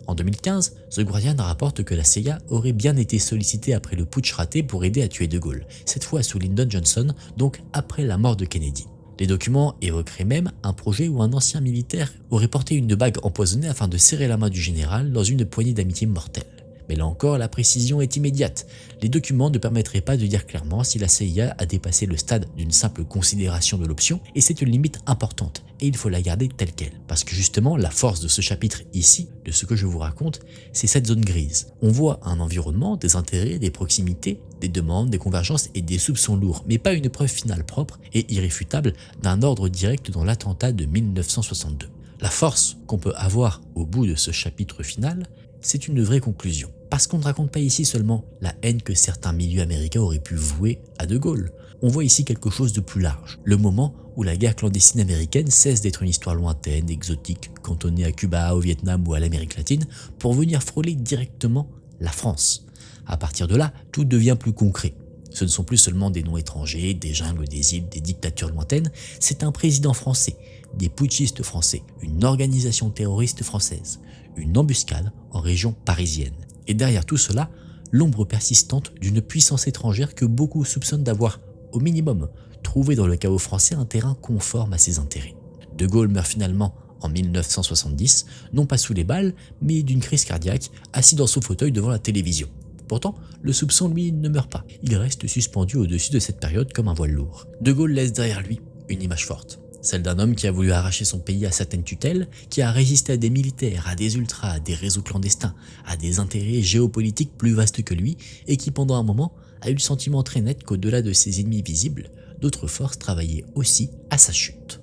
Speaker 1: En 2015, The Guardian rapporte que la CIA aurait bien été sollicitée après le putsch raté pour aider à tuer De Gaulle, cette fois sous Lyndon Johnson, donc après la mort de Kennedy. Les documents évoqueraient même un projet où un ancien militaire aurait porté une bague empoisonnée afin de serrer la main du général dans une poignée d'amitié mortelle. Mais là encore, la précision est immédiate. Les documents ne permettraient pas de dire clairement si la CIA a dépassé le stade d'une simple considération de l'option, et c'est une limite importante, et il faut la garder telle qu'elle. Parce que justement, la force de ce chapitre ici, de ce que je vous raconte, c'est cette zone grise. On voit un environnement, des intérêts, des proximités, des demandes, des convergences et des soupçons lourds, mais pas une preuve finale propre et irréfutable d'un ordre direct dans l'attentat de 1962. La force qu'on peut avoir au bout de ce chapitre final, c'est une vraie conclusion. Parce qu'on ne raconte pas ici seulement la haine que certains milieux américains auraient pu vouer à De Gaulle. On voit ici quelque chose de plus large. Le moment où la guerre clandestine américaine cesse d'être une histoire lointaine, exotique, cantonnée à Cuba, au Vietnam ou à l'Amérique latine, pour venir frôler directement la France. À partir de là, tout devient plus concret. Ce ne sont plus seulement des noms étrangers, des jungles, des îles, des dictatures lointaines, c'est un président français, des putschistes français, une organisation terroriste française, une embuscade en région parisienne. Et derrière tout cela, l'ombre persistante d'une puissance étrangère que beaucoup soupçonnent d'avoir, au minimum, trouvé dans le chaos français un terrain conforme à ses intérêts. De Gaulle meurt finalement en 1970, non pas sous les balles, mais d'une crise cardiaque, assis dans son fauteuil devant la télévision. Pourtant, le soupçon, lui, ne meurt pas. Il reste suspendu au-dessus de cette période comme un voile lourd. De Gaulle laisse derrière lui une image forte. Celle d'un homme qui a voulu arracher son pays à certaines tutelles, qui a résisté à des militaires, à des ultras, à des réseaux clandestins, à des intérêts géopolitiques plus vastes que lui, et qui pendant un moment a eu le sentiment très net qu'au-delà de ses ennemis visibles, d'autres forces travaillaient aussi à sa chute.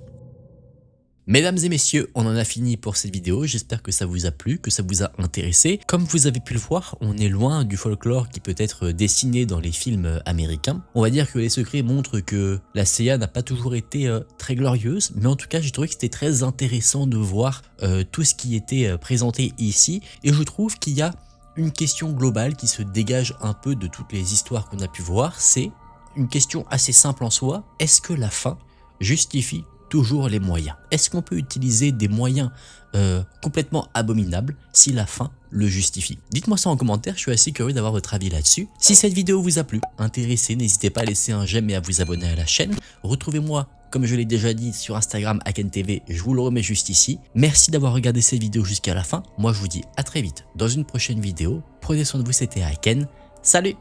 Speaker 1: Mesdames et messieurs, on en a fini pour cette vidéo, j'espère que ça vous a plu, que ça vous a intéressé. Comme vous avez pu le voir, on est loin du folklore qui peut être dessiné dans les films américains. On va dire que les secrets montrent que la CIA n'a pas toujours été très glorieuse, mais en tout cas j'ai trouvé que c'était très intéressant de voir tout ce qui était présenté ici, et je trouve qu'il y a une question globale qui se dégage un peu de toutes les histoires qu'on a pu voir, c'est une question assez simple en soi, est-ce que la fin justifie toujours les moyens? Est-ce qu'on peut utiliser des moyens complètement abominables si la fin le justifie? Dites-moi ça en commentaire, je suis assez curieux d'avoir votre avis là-dessus. Si cette vidéo vous a plu, intéressé, n'hésitez pas à laisser un j'aime et à vous abonner à la chaîne. Retrouvez-moi, comme je l'ai déjà dit, sur Instagram AkenTV, je vous le remets juste ici. Merci d'avoir regardé cette vidéo jusqu'à la fin. Moi je vous dis à très vite dans une prochaine vidéo. Prenez soin de vous, c'était Aken. Salut!